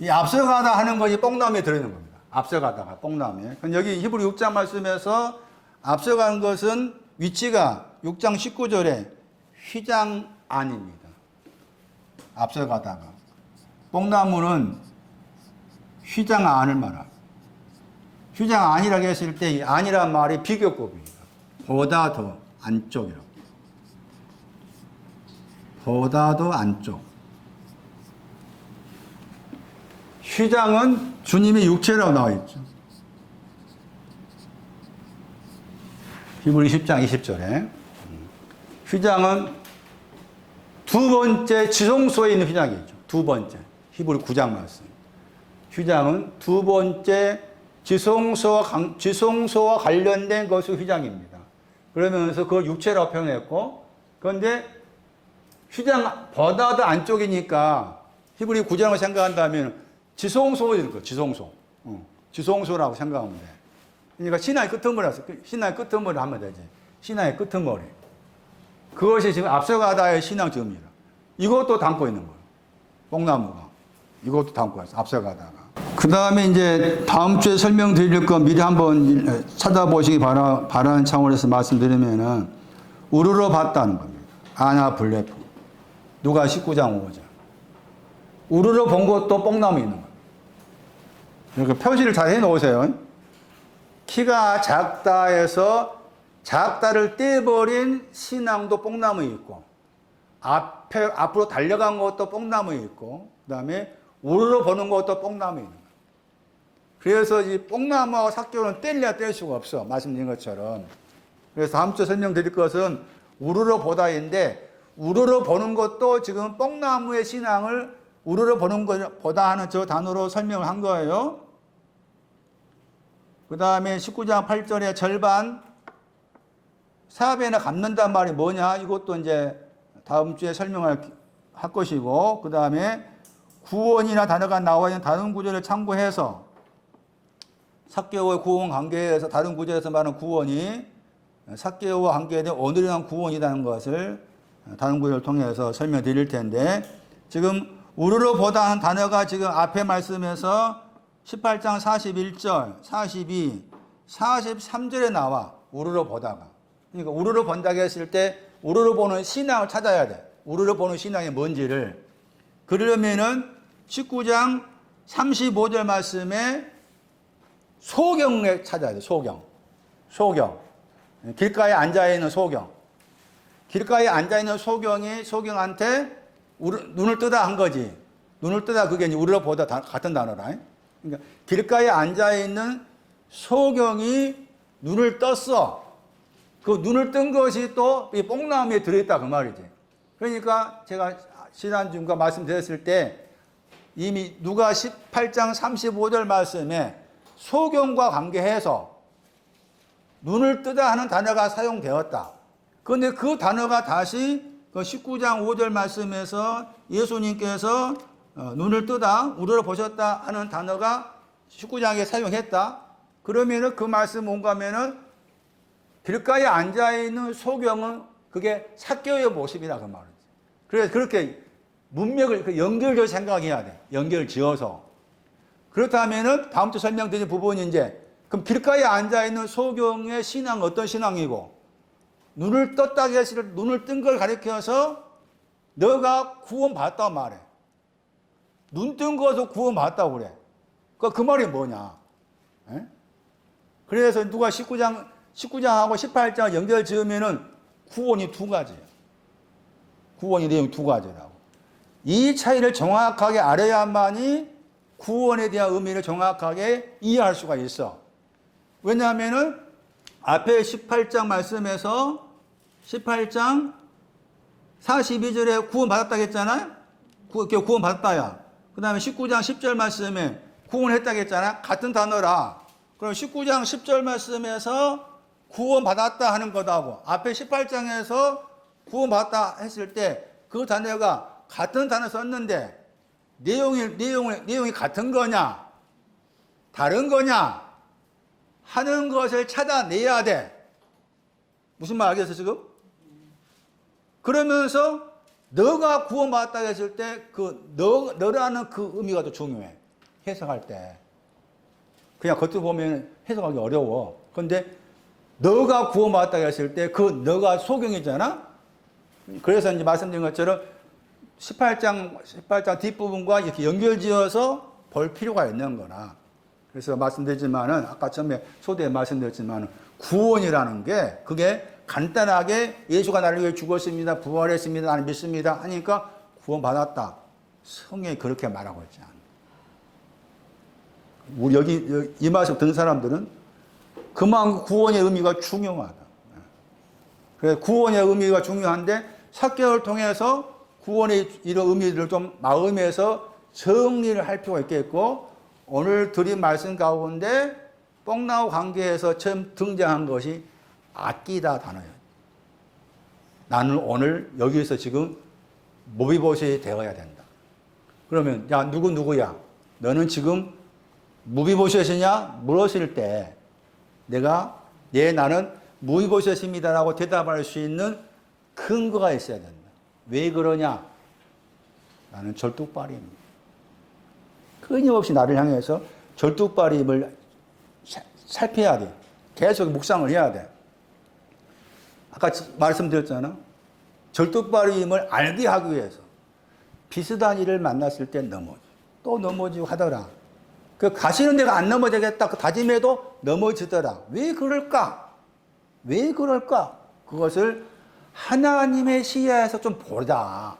이 앞서가다 하는 것이 뽕나무에 들어있는 겁니다. 앞서가다가 뽕나무에. 여기 히브리 6장 말씀에서 앞서가는 것은 위치가 6장 19절에 휘장 안입니다. 앞서가다가. 뽕나무는 휘장 안을 말합니다. 휘장 안이라고 했을 때 이 안이란 말이 비교급입니다. 보다 더 안쪽이라고. 보다 더 안쪽. 휘장은 주님의 육체라고 나와 있죠. 히브리 10장 20절에 휘장은 두 번째 지성소에 있는 휘장이죠. 두 번째. 히브리 9장 말씀. 휘장은 두 번째 지성소와 관련된 것이 휘장입니다. 그러면서 그걸 육체라고 표현했고, 그런데 휘장보다 더 안쪽이니까 히브리 9장을 생각한다면 지성소일 거예요. 지성소라고 생각하면 돼. 그러니까 신화의 끄트머리 하면 되지. 신화의 끄트머리. 그것이 지금 앞서가다의 신앙적 의미라. 이것도 담고 있는 거예요. 뽕나무가. 이것도 담고 있어요. 앞서가다가. 그 다음에 이제 다음 주에 설명드릴 거 미리 한번 찾아보시기 바라는 차원에서 말씀드리면은 우르르 봤다는 겁니다. 아나 블레프. 누가 19장 5절. 우르르 본 것도 뽕나무 있는 거예요. 이렇게 표시를 잘 해놓으세요. 키가 작다 해서 작다를 떼버린 신앙도 뽕나무에 있고, 앞으로 달려간 것도 뽕나무에 있고, 그 다음에 우르르 보는 것도 뽕나무에 있는 거예요. 그래서 이 뽕나무하고 사교는 뗄래야 뗄 수가 없어. 말씀드린 것처럼. 그래서 다음 주에 설명드릴 것은 우르르 보다인데 우르르 보는 것도 지금 뽕나무의 신앙을 우르르 보는 것보다 하는 저 단어로 설명을 한 거예요. 그 다음에 19장 8절의 절반 사배나 갚는단 말이 뭐냐, 이것도 이제 다음 주에 설명할 것이고, 그 다음에 구원이나 단어가 나와 있는 다른 구절을 참고해서 삭개오의 구원 관계에서 다른 구절에서 말하는 구원이 삭개오와 관계된 온전한 구원이라는 것을 다른 구절을 통해서 설명드릴 텐데, 지금 우르르 보다 하는 단어가 지금 앞에 말씀에서 18장 41절, 42, 43절에 나와. 우르르 보다가. 그러니까 우르르 본다고 했을 때 우르르 보는 신앙을 찾아야 돼. 우르르 보는 신앙이 뭔지를. 그러려면은 19장 35절 말씀에 소경을 찾아야 돼. 소경. 길가에 앉아있는 소경. 길가에 앉아있는 소경한테 눈을 뜨다 한 거지. 눈을 뜨다, 그게 이제 우르르 보다 같은 단어라. 그러니까 길가에 앉아있는 소경이 눈을 떴어. 그 눈을 뜬 것이 또 이 뽕나무에 들어있다, 그 말이지. 그러니까 제가 지난주인가 말씀드렸을 때 이미 누가 18장 35절 말씀에 소경과 관계해서 눈을 뜨다 하는 단어가 사용되었다. 그런데 그 단어가 다시 그 19장 5절 말씀에서 예수님께서 눈을 뜨다, 우러러 보셨다 하는 단어가 19장에 사용했다. 그러면은 그 말씀 뭔가 하면은 길가에 앉아있는 소경은 그게 삭개오의 모습이다, 그 말이지. 그래서 그렇게 문맥을 연결지어 생각해야 돼. 연결지어서. 그렇다면은 다음 주 설명드린 부분이 이제, 그럼 길가에 앉아있는 소경의 신앙은 어떤 신앙이고, 눈을 떴다 했을 때 눈을 뜬 걸 가리켜서 너가 구원받았다고 말해. 눈 뜬 거에서 구원받았다고 그래. 그 말이 뭐냐. 에? 그래서 누가 19장하고 18장 연결 지으면은 구원이 두 가지예요. 구원이 내용이 두 가지라고. 이 차이를 정확하게 알아야만이 구원에 대한 의미를 정확하게 이해할 수가 있어. 왜냐하면은 앞에 18장 말씀에서 18장 42절에 구원받았다고 했잖아요. 구원받았다야. 그 다음에 19장 10절 말씀에 구원했다고 했잖아. 같은 단어라. 그럼 19장 10절 말씀에서 구원받았다 하는 거다고. 앞에 18장에서 구원받았다 했을 때 그 단어가 같은 단어 썼는데 내용이 같은 거냐? 다른 거냐? 하는 것을 찾아내야 돼. 무슨 말 알겠어, 지금? 그러면서 너가 구원받았다 했을 때 너라는 그 의미가 더 중요해. 해석할 때. 그냥 겉으로 보면 해석하기 어려워. 그런데 너가 구원받았다 했을 때 그 너가 소경이잖아? 그래서 이제 말씀드린 것처럼 18장 뒷부분과 이렇게 연결지어서 볼 필요가 있는 거나. 그래서 말씀드리지만은, 아까 처음에 소대에 말씀드렸지만은, 구원이라는 게 그게 간단하게 예수가 나를 위해 죽었습니다, 부활했습니다, 나는 믿습니다 하니까 구원받았다. 성경이 그렇게 말하고 있지 않아. 우리 여기 이 말씀 듣는 사람들은 그만큼 구원의 의미가 중요하다. 그래서 구원의 의미가 중요한데 삭개오를 통해서 구원의 이런 의미들을 좀 마음에서 정리를 할 필요가 있겠고, 오늘 드린 말씀 가운데 뽕나무 관계에서 처음 등장한 것이 아끼다 단어예요. 나는 오늘 여기에서 지금 무비보셋이 되어야 된다. 그러면 야, 누구야? 너는 지금 무비보셋이냐? 물었을 때 나는 무비보셋입니다라고 대답할 수 있는 근거가 있어야 된다. 왜 그러냐? 나는 절뚝발이입니다. 끊임없이 나를 향해서 절뚝발임을 살펴야 돼. 계속 묵상을 해야 돼. 아까 말씀드렸잖아. 절뚝발임을 알게 하기 위해서 비슷한 일을 만났을 때 또 넘어지고 하더라. 그 가시는 데가 안 넘어지겠다 그 다짐해도 넘어지더라. 왜 그럴까? 그것을 하나님의 시야에서 좀 보자.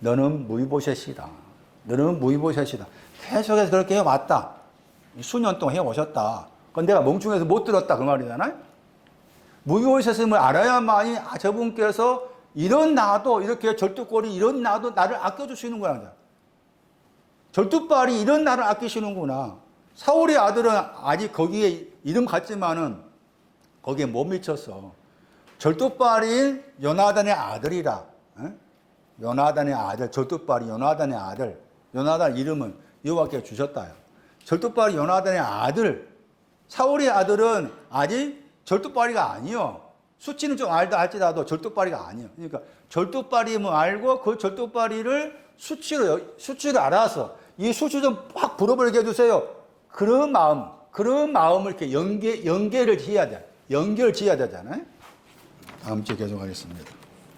너는 무비보셋이다. 계속해서 그렇게 해왔다. 수년 동안 해오셨다. 그건 내가 멍충해서 못 들었다 그 말이잖아요. 무교의사심을 알아야만이 저분께서 이런 나도 이렇게 절뚝거리 이런 나도 나를 아껴주시는 거야. 절뚝발이 이런 나를 아끼시는구나. 사울의 아들은 아직 거기에 이름 같지만은 거기에 못 미쳤어. 절뚝발인 요나단의 아들이라. 요나단의 아들, 절뚝발이 요나단의 아들. 요나단 이름은 여호와께서 주셨다. 절뚝발이 요나단의 아들. 사울의 아들은 아직 절뚝발이가 아니요. 수치는 좀 알지라도 절뚝발이가 아니요. 그러니까 절뚝발임을 알고 그 절뚝발이를 수치로 알아서 이 수치 좀 확 불어버리게 해주세요. 그런 마음을 이렇게 연결을 지어야 돼. 연결을 지어야 되잖아요. 다음 주에 계속하겠습니다.